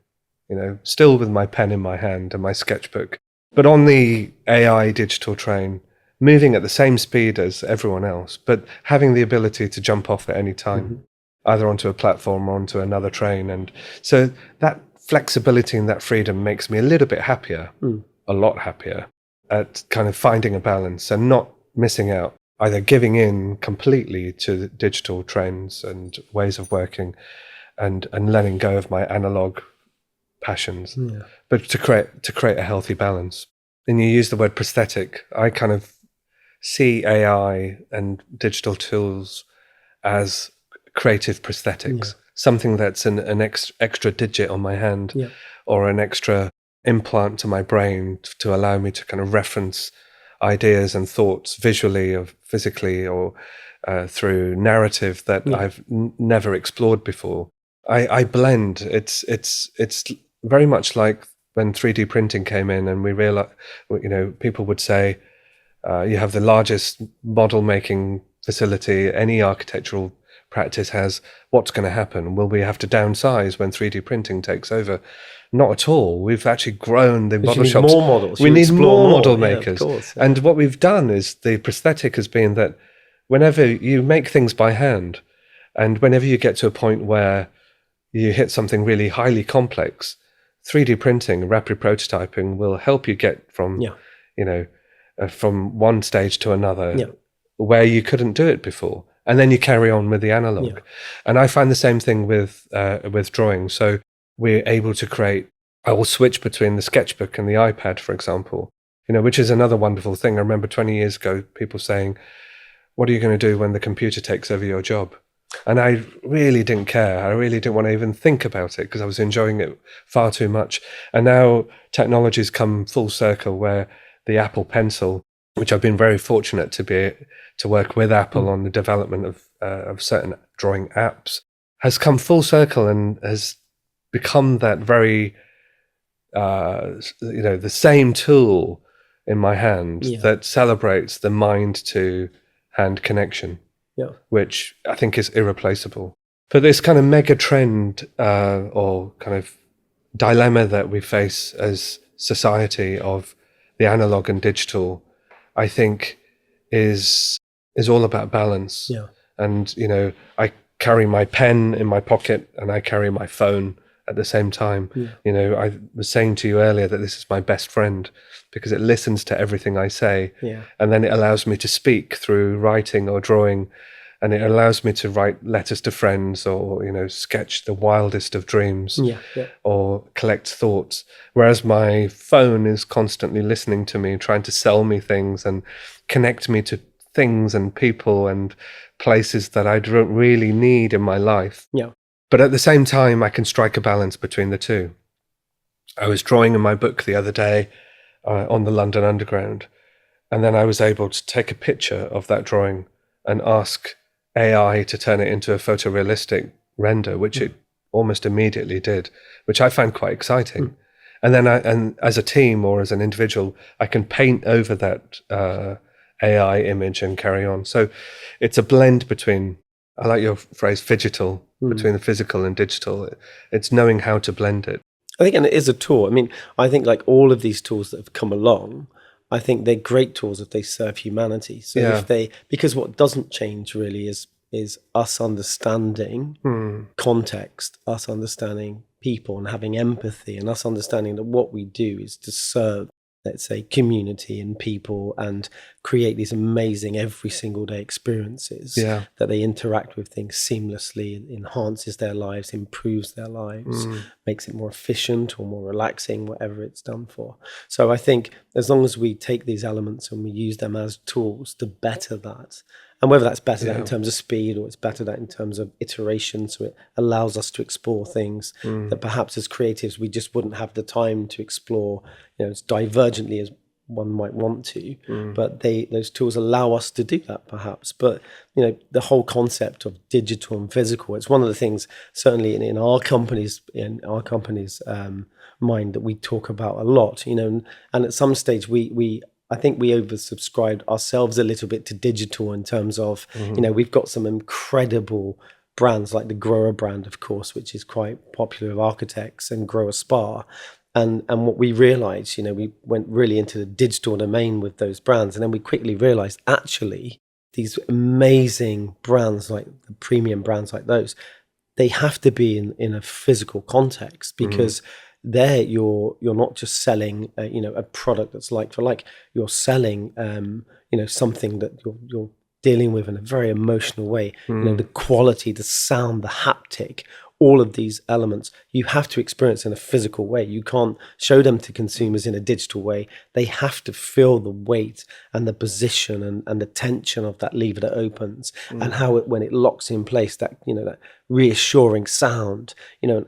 still with my pen in my hand and my sketchbook, but on the AI digital train, moving at the same speed as everyone else, but having the ability to jump off at any time, either onto a platform or onto another train. And so that flexibility and that freedom makes me a little bit happier, a lot happier, at kind of finding a balance and not missing out either giving in completely to digital trends and ways of working, and letting go of my analog passions, but to create a healthy balance. And you use the word prosthetic. I kind of see AI and digital tools as creative prosthetics, something that's an extra digit on my hand, or an extra implant to my brain to allow me to kind of reference ideas and thoughts visually or physically, or through narrative that I've never explored before. I blend. It's very much like when 3D printing came in, and we realized, people would say, you have the largest model making facility any architectural practice has. What's going to happen? Will we have to downsize when 3D printing takes over? Not at all. We've actually grown the model shops. More models. We need more model makers. Of course, And what we've done is, the prosthetic has been that whenever you make things by hand, and whenever you get to a point where you hit something really highly complex, 3D printing, rapid prototyping will help you get from, from one stage to another where you couldn't do it before. And then you carry on with the analog. And I find the same thing with drawing. So we're able to create, I will switch between the sketchbook and the iPad, for example, which is another wonderful thing. I remember 20 years ago, people saying, what are you going to do when the computer takes over your job? And I really didn't care. I really didn't want to even think about it, because I was enjoying it far too much. And now technology's come full circle, where the Apple Pencil, which I've been very fortunate to work with Apple on the development of certain drawing apps, has come full circle and has become that very, the same tool in my hand that celebrates the mind to hand connection. Which I think is irreplaceable. But this kind of mega trend or kind of dilemma that we face as society of the analog and digital, I think is all about balance. And I carry my pen in my pocket and I carry my phone at the same time. I was saying to you earlier that this is my best friend, because it listens to everything I say, and then it allows me to speak through writing or drawing, and it allows me to write letters to friends, or sketch the wildest of dreams, or collect thoughts, whereas my phone is constantly listening to me, trying to sell me things and connect me to things and people and places that I don't really need in my life. But at the same time, I can strike a balance between the two. I was drawing in my book the other day on the London Underground, and then I was able to take a picture of that drawing and ask AI to turn it into a photorealistic render, which it almost immediately did, which I found quite exciting. And then and as a team or as an individual, I can paint over that AI image and carry on. So it's a blend between, I like your phrase, phygital, between the physical and digital. It's knowing how to blend it. I think, and it is a tool. I mean, I think like all of these tools that have come along, I think they're great tools if they serve humanity. So because what doesn't change really is us understanding context, us understanding people and having empathy, and us understanding that what we do is to serve, let's say, community and people, and create these amazing every single day experiences that they interact with things seamlessly, enhances their lives, improves their lives, makes it more efficient or more relaxing, whatever it's done for. So I think as long as we take these elements and we use them as tools to better that, and whether that's better that in terms of speed or it's better that in terms of iteration, so it allows us to explore things that perhaps as creatives we just wouldn't have the time to explore, as divergently as one might want to, but those tools allow us to do that perhaps. But the whole concept of digital and physical, it's one of the things certainly in our company's mind that we talk about a lot, and at some stage I think we oversubscribed ourselves a little bit to digital in terms of, we've got some incredible brands like the Grower brand, of course, which is quite popular with architects, and Grower Spa. And what we realized, we went really into the digital domain with those brands. And then we quickly realized, actually, these amazing brands, like the premium brands like those, they have to be in a physical context, because there you're not just selling a product that's like for like, you're selling something that you're dealing with in a very emotional way. The quality, the sound, the haptic, all of these elements you have to experience in a physical way. You can't show them to consumers in a digital way. They have to feel the weight and the position and the tension of that lever that opens, and how when it locks in place, that that reassuring sound,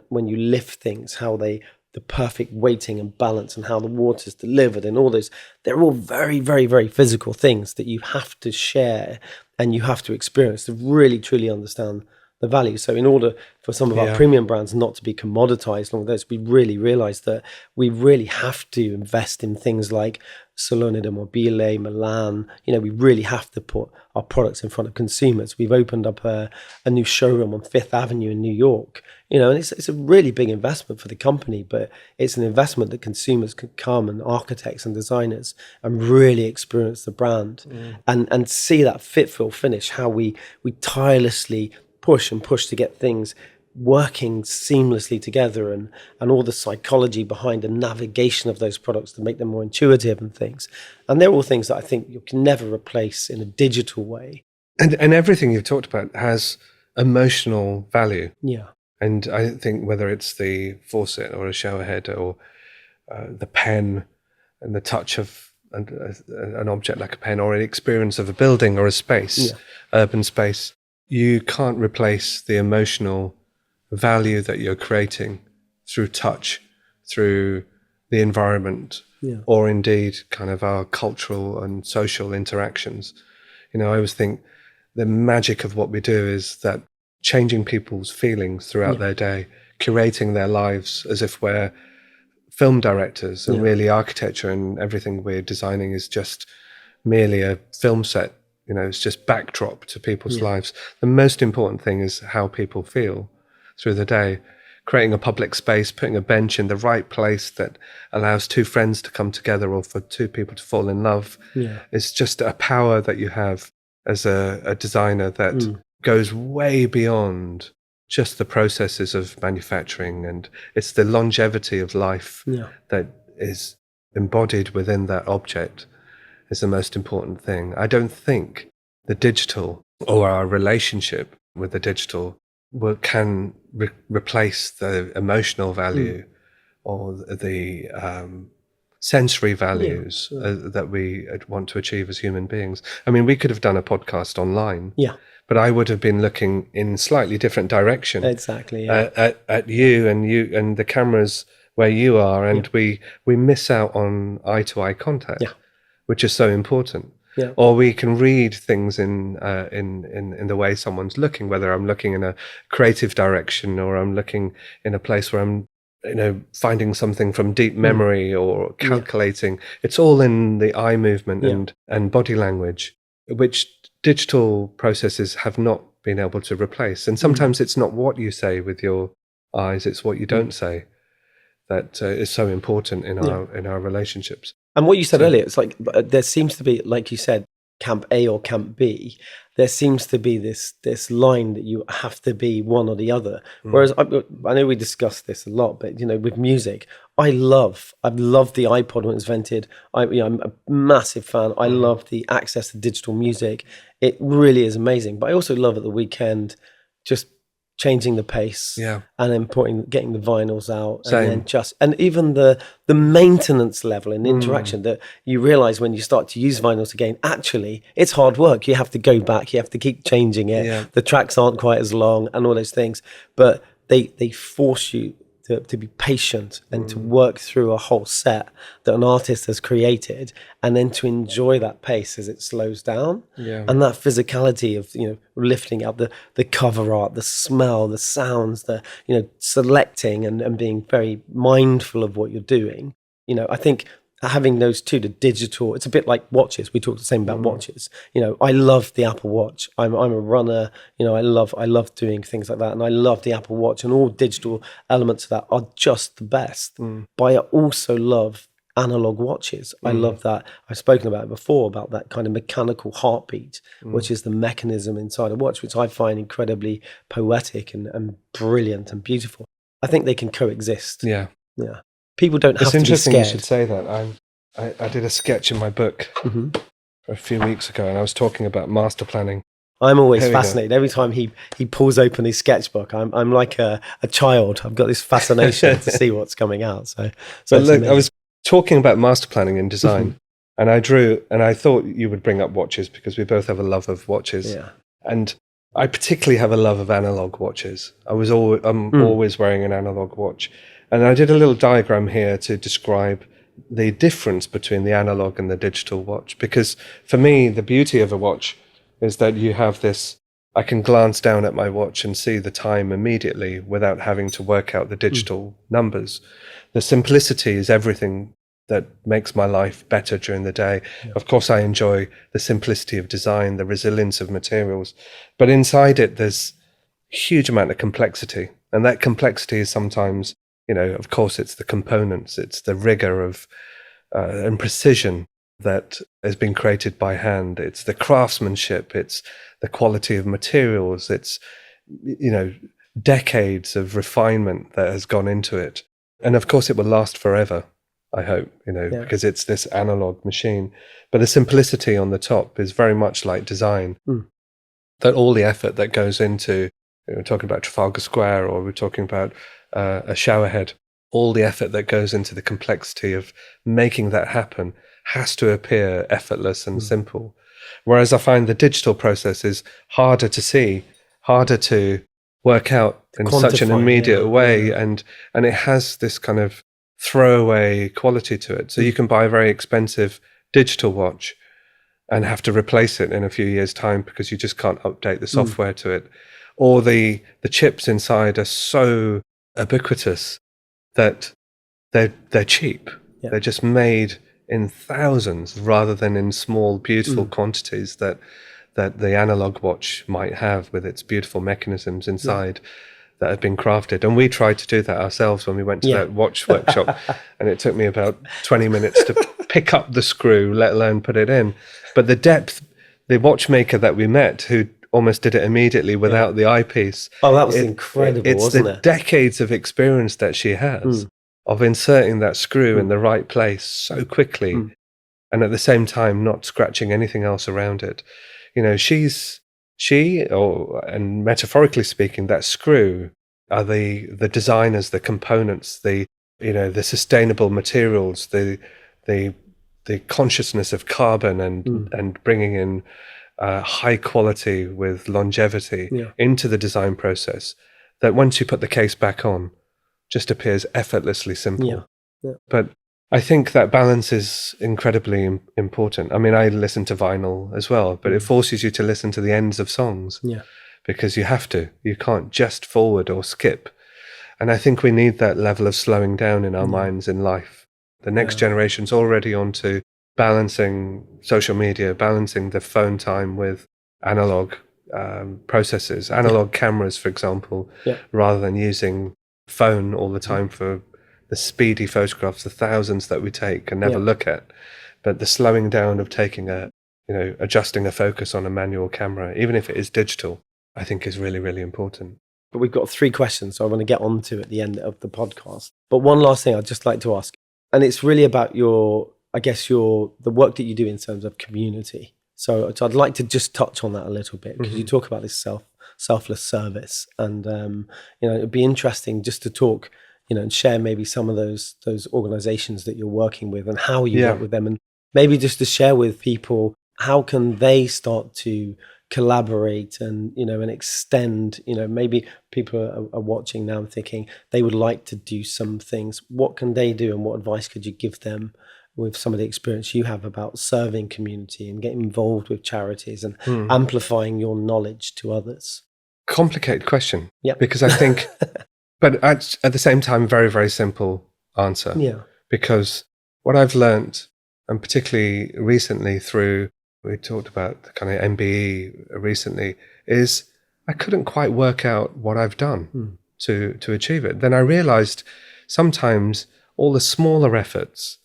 when you lift things, how the perfect weighting and balance, and how the water's delivered, and all those, they're all very, very, very physical things that you have to share and you have to experience to really truly understand the value. So in order for some of our premium brands not to be commoditized along those, we really realized that we really have to invest in things like Salone del Mobile, Milan. We really have to put our products in front of consumers. We've opened up a new showroom on Fifth Avenue in New York, and it's a really big investment for the company, but it's an investment that consumers could come, and architects and designers, and really experience the brand and see that fit, feel, finish, how we tirelessly push to get things working seamlessly together, and all the psychology behind the navigation of those products to make them more intuitive and things. And they're all things that I think you can never replace in a digital way. And everything you've talked about has emotional value. Yeah. And I think whether it's the faucet or a shower head or the pen and the touch of an object like a pen, or an experience of a building or a space, urban space, you can't replace the emotional value that you're creating through touch, through the environment, or indeed kind of our cultural and social interactions. I always think the magic of what we do is that changing people's feelings throughout their day, curating their lives as if we're film directors, and really architecture and everything we're designing is just merely a film set. It's just backdrop to people's lives. The most important thing is how people feel through the day. Creating a public space, putting a bench in the right place that allows two friends to come together, or for two people to fall in love. It's just a power that you have as a designer that goes way beyond just the processes of manufacturing, and it's the longevity of life that is embodied within that object is the most important thing. I don't think the digital, or our relationship with the digital, can replace the emotional value or the sensory values that we want to achieve as human beings. I mean, we could have done a podcast online, but I would have been looking in slightly different direction. Exactly. At you and the cameras where you are, and we miss out on eye-to-eye contact, which is so important. Or we can read things in the way someone's looking, whether I'm looking in a creative direction or I'm looking in a place where I'm finding something from deep memory or calculating. It's all in the eye movement and body language, which digital processes have not been able to replace. And sometimes it's not what you say with your eyes, it's what you don't say that is so important in our relationships. And what you said earlier, it's like there seems to be, like you said, camp A or camp B. There seems to be this line that you have to be one or the other. Whereas I know we discussed this a lot, but with music, I've loved the iPod when it was invented. I'm a massive fan. I love the access to digital music. It really is amazing. But I also love at the weekend just changing the pace, and then getting the vinyls out, and even the maintenance level and the interaction that you realize when you start to use vinyls again. Actually, it's hard work. You have to go back. You have to keep changing it. The tracks aren't quite as long, and all those things. But they force you to be patient and to work through a whole set that an artist has created, and then to enjoy that pace as it slows down. And that physicality of lifting up the cover art, the smell, the sounds, the selecting and being very mindful of what you're doing. I think having those two, the digital, it's a bit like watches. We talked the same about watches. I love the Apple Watch. I'm a runner. I love doing things like that, and I love the Apple Watch, and all digital elements of that are just the best. But I also love analog watches. I love that. I've spoken about it before, about that kind of mechanical heartbeat, which is the mechanism inside a watch, which I find incredibly poetic and brilliant and beautiful. I think they can coexist. Yeah. People don't have to be scared. It's interesting you should say that. I did a sketch in my book a few weeks ago, and I was talking about master planning. I'm always Here we go. fascinated. Every time he pulls open his sketchbook, I'm like a child. I've got this fascination to see what's coming out. So But it's look, amazing. I was talking about master planning in design, and I drew, and I thought you would bring up watches because we both have a love of watches. Yeah. And I particularly have a love of analog watches. I'm always wearing an analog watch. And I did a little diagram here to describe the difference between the analog and the digital watch. Because for me, the beauty of a watch is that you have this, I can glance down at my watch and see the time immediately without having to work out the digital numbers. The simplicity is everything that makes my life better during the day. Yeah. Of course, I enjoy the simplicity of design, the resilience of materials, but inside it, there's a huge amount of complexity. And that complexity is sometimes, of course, it's the components, it's the rigor of and precision that has been created by hand. It's the craftsmanship, it's the quality of materials, it's, decades of refinement that has gone into it. And of course, it will last forever, I hope, because it's this analog machine. But the simplicity on the top is very much like design. That all the effort that goes into, we're talking about Trafalgar Square, or we're talking about a showerhead, all the effort that goes into the complexity of making that happen has to appear effortless and simple. Whereas I find the digital process is harder to see, harder to work out in such an immediate way. And it has this kind of throwaway quality to it. So you can buy a very expensive digital watch and have to replace it in a few years' time because you just can't update the software to it. Or the chips inside are so ubiquitous that they're cheap. Yeah. They're just made in thousands rather than in small, beautiful quantities that the analog watch might have with its beautiful mechanisms inside that have been crafted. And we tried to do that ourselves when we went to that watch workshop, and it took me about 20 minutes to pick up the screw, let alone put it in. But the depth, the watchmaker that we met, who almost did it immediately without the eyepiece. Oh, that was incredible, wasn't it? It's the decades of experience that she has of inserting that screw in the right place so quickly, and at the same time not scratching anything else around it. And metaphorically speaking, that screw are the designers, the components, the sustainable materials, the consciousness of carbon and bringing in high quality with longevity into the design process, that once you put the case back on, just appears effortlessly simple. But I think that balance is incredibly important. I mean, I listen to vinyl as well, but it forces you to listen to the ends of songs because you have to. You can't just forward or skip. And I think we need that level of slowing down in our minds in life. The next generation's already on to balancing social media, balancing the phone time with analog processes, analog cameras, for example, rather than using phone all the time for the speedy photographs, the thousands that we take and never look at. But the slowing down of taking adjusting a focus on a manual camera, even if it is digital, I think is really, really important. But we've got 3 questions, so I want to get on to at the end of the podcast. But one last thing I'd just like to ask, and it's really about the work that you do in terms of community. So I'd like to just touch on that a little bit, because you talk about this selfless service, and it'd be interesting just to talk, and share maybe some of those organizations that you're working with and how you work with them, and maybe just to share with people how can they start to collaborate and and extend. Maybe people are watching now and thinking they would like to do some things. What can they do, and what advice could you give them with some of the experience you have about serving community and getting involved with charities and amplifying your knowledge to others? Complicated question. Because I think, but at the same time, very, very simple answer. Because what I've learned, and particularly recently we talked about the kind of MBE recently, is I couldn't quite work out what I've done to achieve it. Then I realized sometimes all the smaller efforts,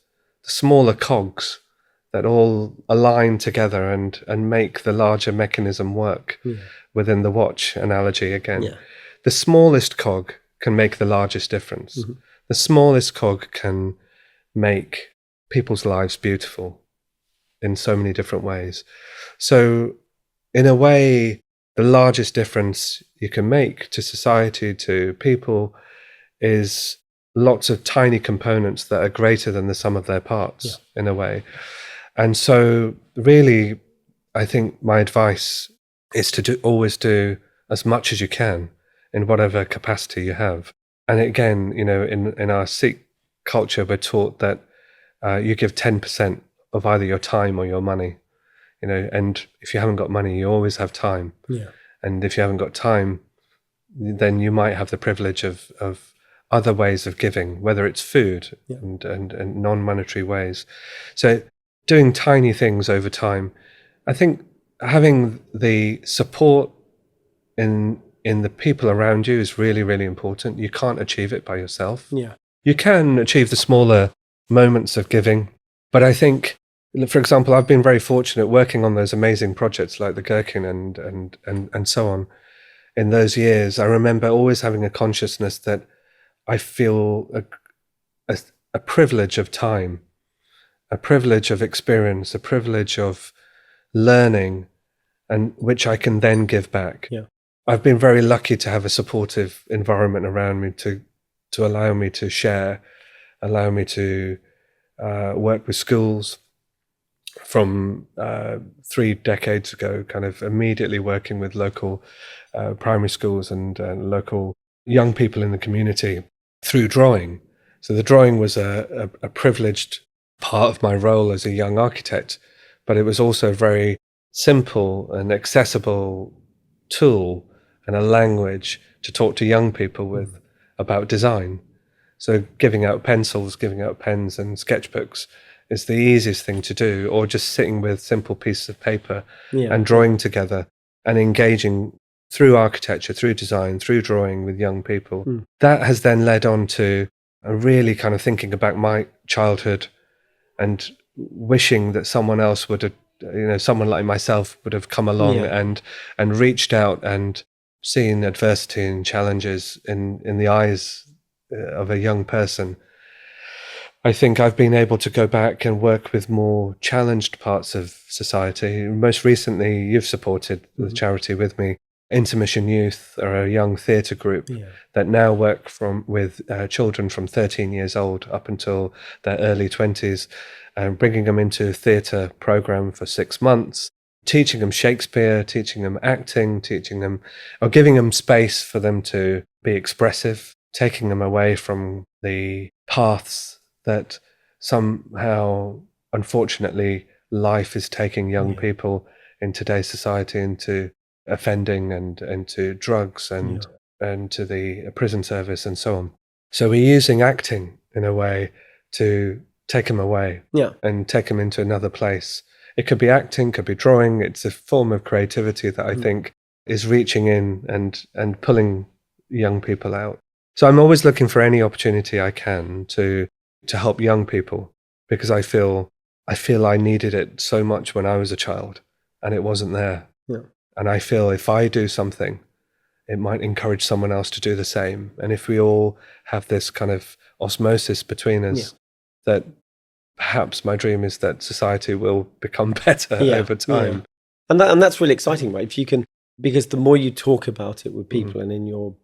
the smaller cogs that all align together and make the larger mechanism work within the watch analogy again. The smallest cog can make the largest difference. The smallest cog can make people's lives beautiful. in so many different ways. So in a way, the largest difference you can make to society, to people, is lots of tiny components that are greater than the sum of their parts, in a way. And so really, I think my advice is to always do as much as you can in whatever capacity you have. And again, in our Sikh culture, we're taught that you give 10% of either your time or your money, and if you haven't got money, you always have time. Yeah. And if you haven't got time, then you might have the privilege of other ways of giving, whether it's food and non-monetary ways. So doing tiny things over time. I think having the support in the people around you is really, really important. You can't achieve it by yourself. Yeah. You can achieve the smaller moments of giving, but I think, for example, I've been very fortunate working on those amazing projects like the Gherkin and so on. In those years, I remember always having a consciousness that I feel a privilege of time, a privilege of experience, a privilege of learning, and which I can then give back. Yeah. I've been very lucky to have a supportive environment around me to allow me to share, allow me to work with schools from 3 decades ago, kind of immediately working with local primary schools and local young people in the community through drawing. So the drawing was a privileged part of my role as a young architect, but it was also a very simple and accessible tool and a language to talk to young people with about design. So giving out pencils, giving out pens and sketchbooks is the easiest thing to do, or just sitting with simple pieces of paper and drawing together and engaging through architecture, through design, through drawing with young people. That has then led on to really kind of thinking about my childhood and wishing that someone else would have, someone like myself would have come along and reached out and seen adversity and challenges in the eyes of a young person. I think I've been able to go back and work with more challenged parts of society. Most recently, you've supported the charity with me. Intermission Youth are a young theatre group that now work with children from 13 years old up until their early 20s, bringing them into a theatre program for 6 months, teaching them Shakespeare, teaching them acting, or giving them space for them to be expressive, taking them away from the paths that somehow, unfortunately, life is taking young people in today's society into offending and to drugs and to the prison service and so on. So we're using acting in a way to take them away and take them into another place. It could be acting, could be drawing. It's a form of creativity that I think is reaching in and pulling young people out. So I'm always looking for any opportunity I can to help young people, because I feel I needed it so much when I was a child and it wasn't there. And I feel if I do something, it might encourage someone else to do the same. And if we all have this kind of osmosis between us, that perhaps my dream is that society will become better over time. And that's really exciting, right? If you can, because the more you talk about it with people and in your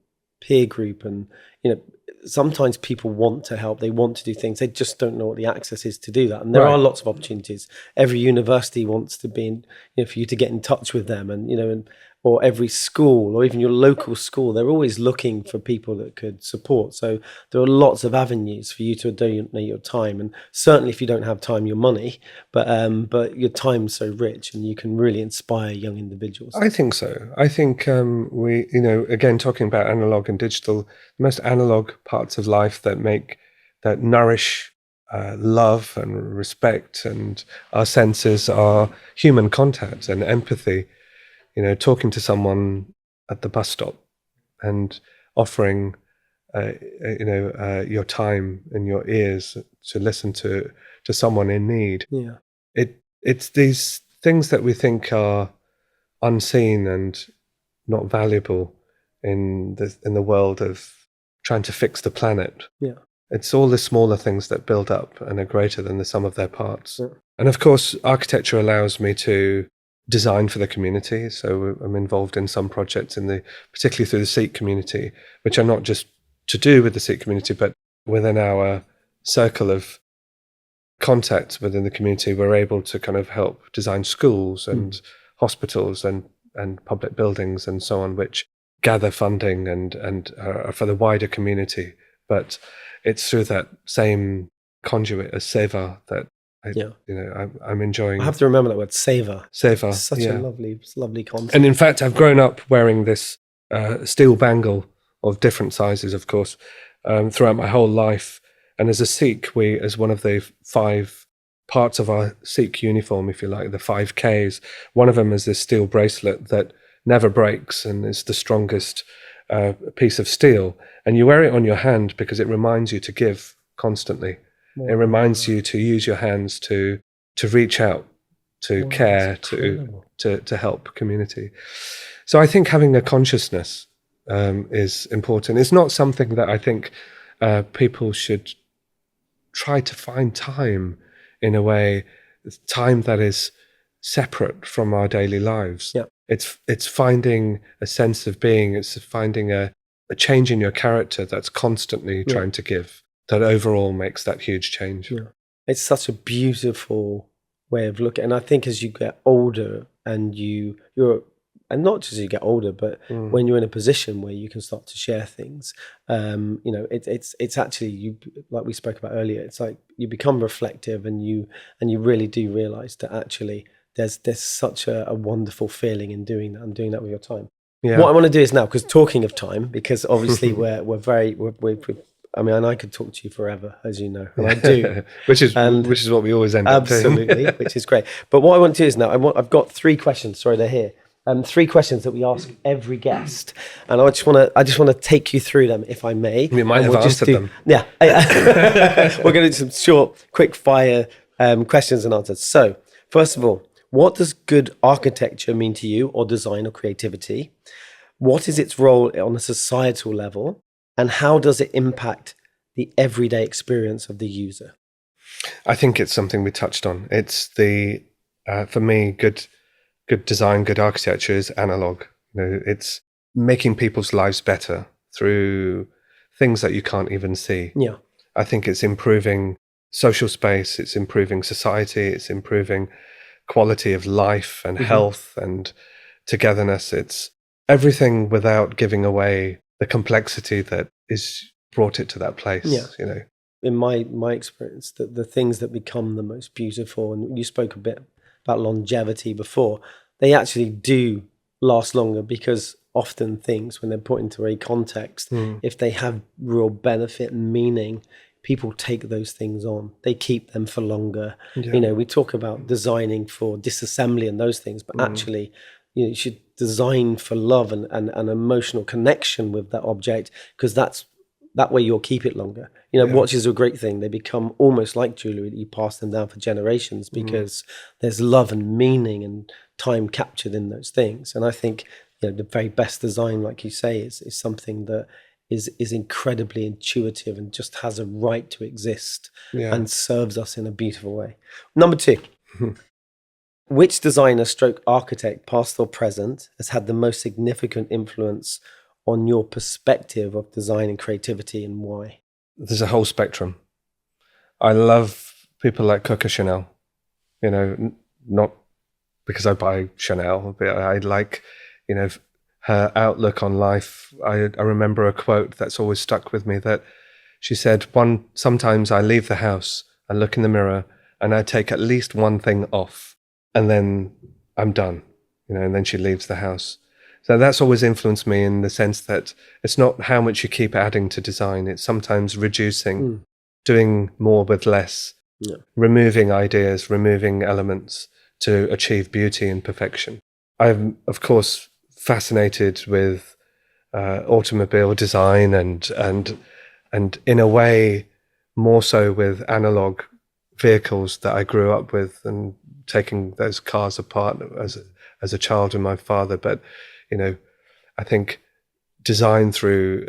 peer group, and sometimes people want to help, they want to do things, they just don't know what the access is to do that. And there are lots of opportunities. Every university wants to be in, for you to get in touch with them, and or every school, or even your local school, they're always looking for people that could support. So there are lots of avenues for you to donate your time, and certainly if you don't have time, your money, but your time's so rich and you can really inspire young individuals. I think so. I think we, again, talking about analog and digital, the most analog parts of life that nourish love and respect and our senses are human contact and empathy. Talking to someone at the bus stop and offering, your time and your ears to listen to someone in need. It's these things that we think are unseen and not valuable in the world of trying to fix the planet. It's all the smaller things that build up and are greater than the sum of their parts. And of course, architecture allows me to design for the community. So I'm involved in some projects particularly through the Sikh community, which are not just to do with the Sikh community, but within our circle of contacts within the community, we're able to kind of help design schools and hospitals and public buildings and so on, which gather funding and are for the wider community. But it's through that same conduit as seva that I'm enjoying. I have to remember that word, seva. Seva, It's such a lovely concept. And in fact, I've grown up wearing this steel bangle of different sizes, of course, throughout my whole life. And as a Sikh, as one of the 5 parts of our Sikh uniform, if you like, the 5 Ks, one of them is this steel bracelet that never breaks and is the strongest piece of steel. And you wear it on your hand because it reminds you to give constantly. Wow. It reminds you to use your hands to reach out, to care, to help community. So I think having a consciousness is important. It's not something that I think people should try to find time in a way, time that is separate from our daily lives. Yeah. It's finding a sense of being. It's finding a change in your character that's constantly trying to give. That overall makes that huge change. Yeah. It's such a beautiful way of looking. And I think as you get older and and not just as you get older, but when you're in a position where you can start to share things, it's actually, like we spoke about earlier, it's like you become reflective and you really do realize that actually there's such a wonderful feeling in doing that and doing that with your time. Yeah. What I want to do is now, because talking of time, because obviously we're I mean, and I could talk to you forever, as you know, and I do. which is what we always end up doing. Absolutely, which is great. But what I want to do is now, I've got 3 questions. Sorry, they're here. 3 questions that we ask every guest, and I just want to take you through them, if I may. We might have answered them. Yeah, we're going to do some short, quick fire questions and answers. So, first of all, what does good architecture mean to you, or design, or creativity? What is its role on a societal level? And how does it impact the everyday experience of the user? I think it's something we touched on. It's for me, good design, good architecture is analog. It's making people's lives better through things that you can't even see. Yeah. I think it's improving social space, it's improving society, it's improving quality of life and health and togetherness. It's everything without giving away the complexity that is brought it to that place. Yeah. In my experience, the things that become the most beautiful, and you spoke a bit about longevity before, they actually do last longer, because often things, when they're put into a context, if they have real benefit and meaning, people take those things on. They keep them for longer. Yeah. We talk about designing for disassembly and those things, but actually, you should design for love and an emotional connection with that object, because that way you'll keep it longer. Watches are a great thing. They become almost like jewelry that you pass them down for generations, because there's love and meaning and time captured in those things. And I think the very best design, like you say, is something that is incredibly intuitive and just has a right to exist and serves us in a beautiful way. Number 2. Which designer / architect, past or present, has had the most significant influence on your perspective of design and creativity, and why? There's a whole spectrum. I love people like Coco Chanel, not because I buy Chanel, but I like, her outlook on life. I remember a quote that's always stuck with me, that she said, sometimes I leave the house and look in the mirror and I take at least one thing off, and then I'm done, and then she leaves the house. So that's always influenced me, in the sense that it's not how much you keep adding to design. It's sometimes reducing, doing more with less, removing ideas, removing elements to achieve beauty and perfection. I'm, of course, fascinated with automobile design and in a way more so with analog vehicles that I grew up with, and taking those cars apart as a child with my father. But I think design through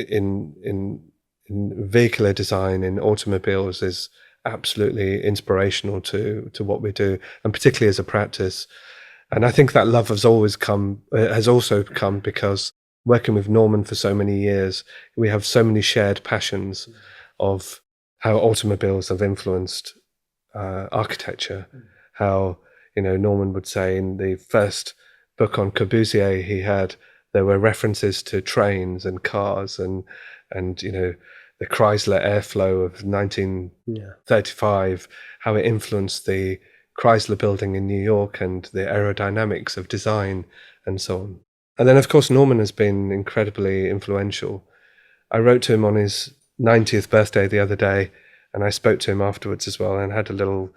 in vehicular design in automobiles is absolutely inspirational to what we do, and particularly as a practice. And I think that love has also come because working with Norman for so many years, we have so many shared passions of how automobiles have influenced architecture. How, Norman would say in the first book on Corbusier, there were references to trains and cars and the Chrysler Airflow of 1935, how it influenced the Chrysler building in New York and the aerodynamics of design and so on. And then, of course, Norman has been incredibly influential. I wrote to him on his 90th birthday the other day, and I spoke to him afterwards as well and had a little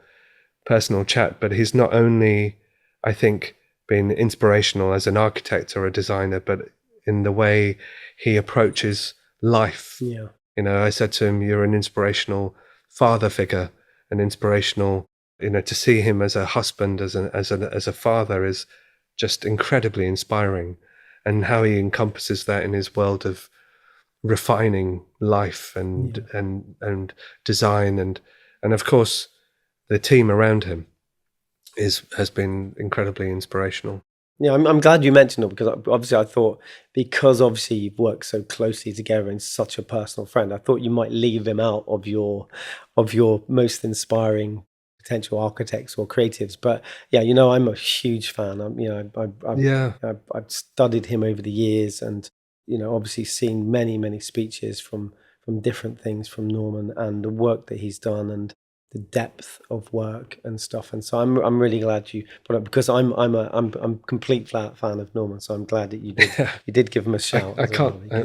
personal chat. But he's not only, I think, been inspirational as an architect or a designer, but in the way he approaches life. Yeah. I said to him, you're an inspirational father figure, an inspirational, to see him as a husband, as a father is just incredibly inspiring, and how he encompasses that in his world of refining life and design, and of course the team around him has been incredibly inspirational. Yeah, I'm glad you mentioned it, because obviously I thought, because obviously you've worked so closely together and such a personal friend, I thought you might leave him out of your most inspiring potential architects or creatives. But yeah, I'm a huge fan. I've studied him over the years, and obviously seen many speeches from different things from Norman, and the work that he's done, and the depth of work and stuff. And so I'm really glad you brought up, because I'm a complete fan of Norman. So I'm glad that you did give him a shout. I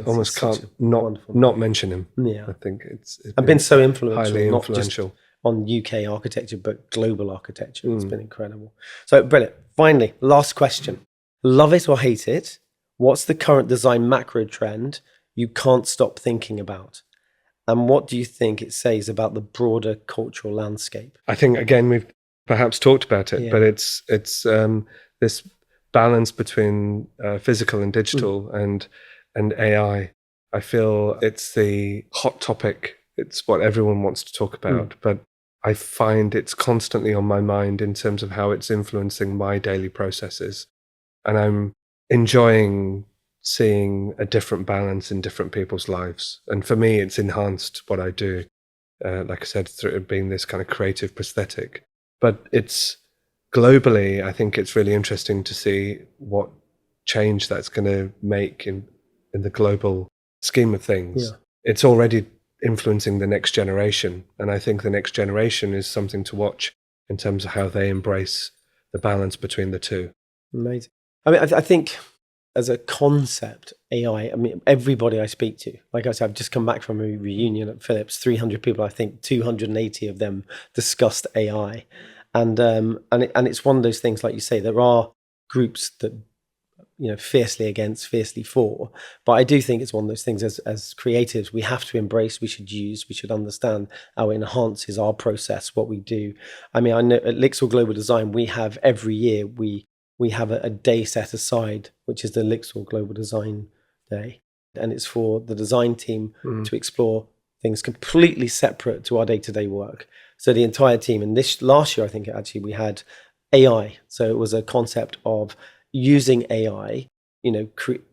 almost can't not mention him. Yeah, I think it's been so influential, highly not influential. just on UK architecture, but global architecture. It's been incredible. So brilliant. Finally, last question: love it or hate it, what's the current design macro trend you can't stop thinking about? And what do you think it says about the broader cultural landscape? I think, again, we've perhaps talked about it, but it's this balance between physical and digital and AI. I feel it's the hot topic. It's what everyone wants to talk about, but I find it's constantly on my mind in terms of how it's influencing my daily processes. And I'm enjoying seeing a different balance in different people's lives. And for me, it's enhanced what I do, like I said, through it being this kind of creative prosthetic. But it's globally, I think it's really interesting to see what change that's going to make in the global scheme of things. Yeah. It's already influencing the next generation. And I think the next generation is something to watch in terms of how they embrace the balance between the two. Amazing. I mean, I think as a concept, AI, I mean, everybody I speak to, like I said, I've just come back from a reunion at Philips, 300 people, I think 280 of them discussed AI. And it's one of those things, like you say, there are groups that, fiercely against, fiercely for. But I do think it's one of those things as creatives, we have to embrace, we should understand how it enhances our process, what we do. I mean, I know at Lixil Global Design, we have every year, we have a day set aside, which is the Lixil Global Design Day. And it's for the design team to explore things completely separate to our day-to-day work. So the entire team, and this last year, I think actually we had AI. So it was a concept of using AI,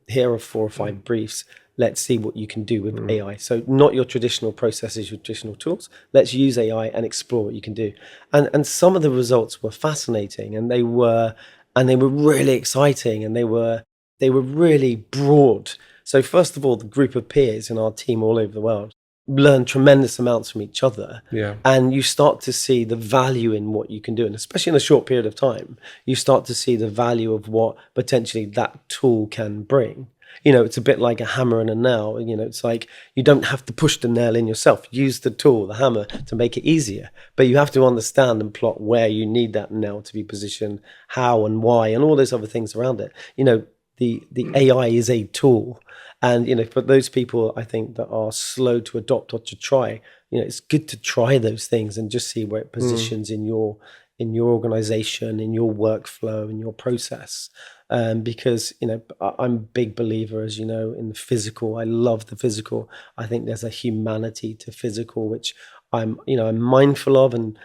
here are 4 or 5 briefs. Let's see what you can do with AI. So not your traditional processes, your traditional tools. Let's use AI and explore what you can do. And some of the results were fascinating, and they were really exciting, and they were really broad. So first of all, the group of peers in our team all over the world learn tremendous amounts from each other. Yeah. And you start to see the value in what you can do. And especially in a short period of time, you start to see the value of what potentially that tool can bring. It's a bit like a hammer and a nail. It's like you don't have to push the nail in yourself. Use the tool, the hammer, to make it easier. But you have to understand and plot where you need that nail to be positioned, how and why, and all those other things around it. The AI is a tool. And, for those people, I think, that are slow to adopt or to try, it's good to try those things and just see where it positions in your organization, in your workflow, in your process. Because, I'm a big believer, as you know, in the physical. I love the physical. I think there's a humanity to physical, which I'm mindful of and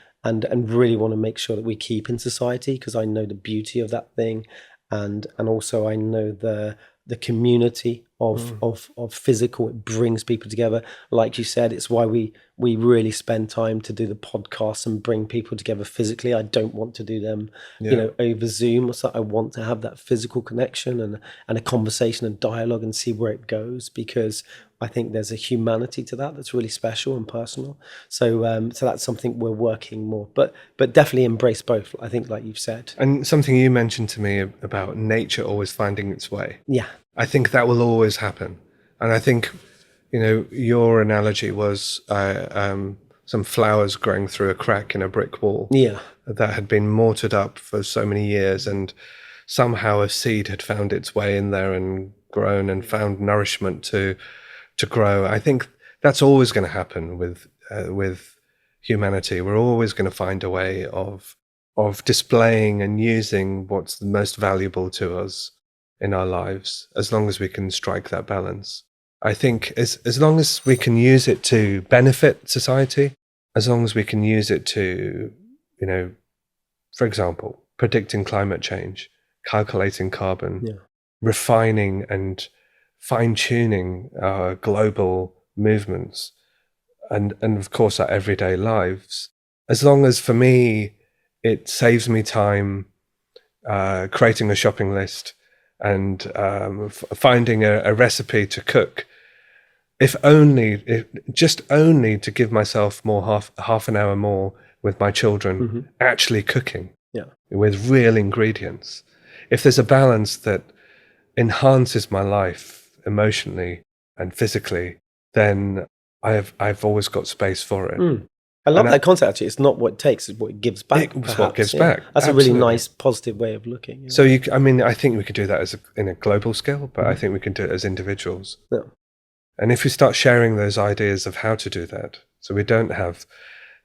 really want to make sure that we keep in society, because I know the beauty of that thing, and also I know the community of physical. It brings people together. Like you said, it's why we really spend time to do the podcast and bring people together physically. I don't want to do them, over Zoom or so. I want to have that physical connection and a conversation and dialogue and see where it goes, because I think there's a humanity to that that's really special and personal. So so that's something we're working more, but definitely embrace both, I think, like you've said. And something you mentioned to me about nature always finding its way. Yeah. I think that will always happen. And I think, your analogy was some flowers growing through a crack in a brick wall. Yeah. That had been mortared up for so many years, and somehow a seed had found its way in there and grown and found nourishment to grow. I think that's always going to happen with humanity. We're always going to find a way of displaying and using what's the most valuable to us in our lives, as long as we can strike that balance. I think as long as we can use it to benefit society, as long as we can use it to, for example, predicting climate change, calculating carbon, refining and fine-tuning our global movements, and of course our everyday lives, as long as, for me, it saves me time creating a shopping list and finding a recipe to cook, just only to give myself half an hour more with my children, actually cooking with real ingredients. If there's a balance that enhances my life emotionally and physically, then I've always got space for it. I love that concept, actually. It's not what it takes, it's what it gives back. It's what gives back. That's a really nice, positive way of looking. So, I think we could do that in a global scale, but I think we can do it as individuals. Yeah. And if we start sharing those ideas of how to do that, so we don't have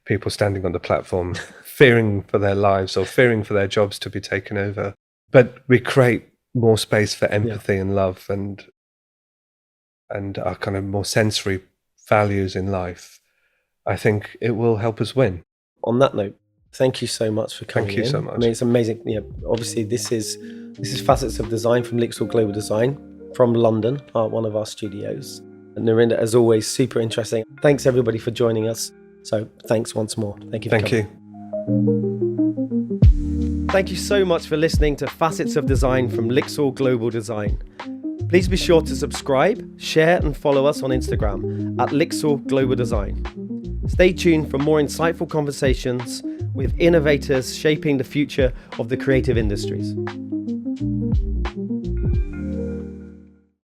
people standing on the platform fearing for their lives or fearing for their jobs to be taken over, but we create more space for empathy and love and our kind of more sensory values in life, I think it will help us win. On that note, thank you so much for coming in. Thank you so much. I mean, it's amazing. Obviously, this is Facets of Design from Lixil Global Design from London, one of our studios. And Narinder, as always, super interesting. Thanks everybody for joining us. So thanks once more. Thank you. Thank you. Thank you so much for listening to Facets of Design from Lixil Global Design. Please be sure to subscribe, share and follow us on Instagram at Lixil Global Design. Stay tuned for more insightful conversations with innovators shaping the future of the creative industries.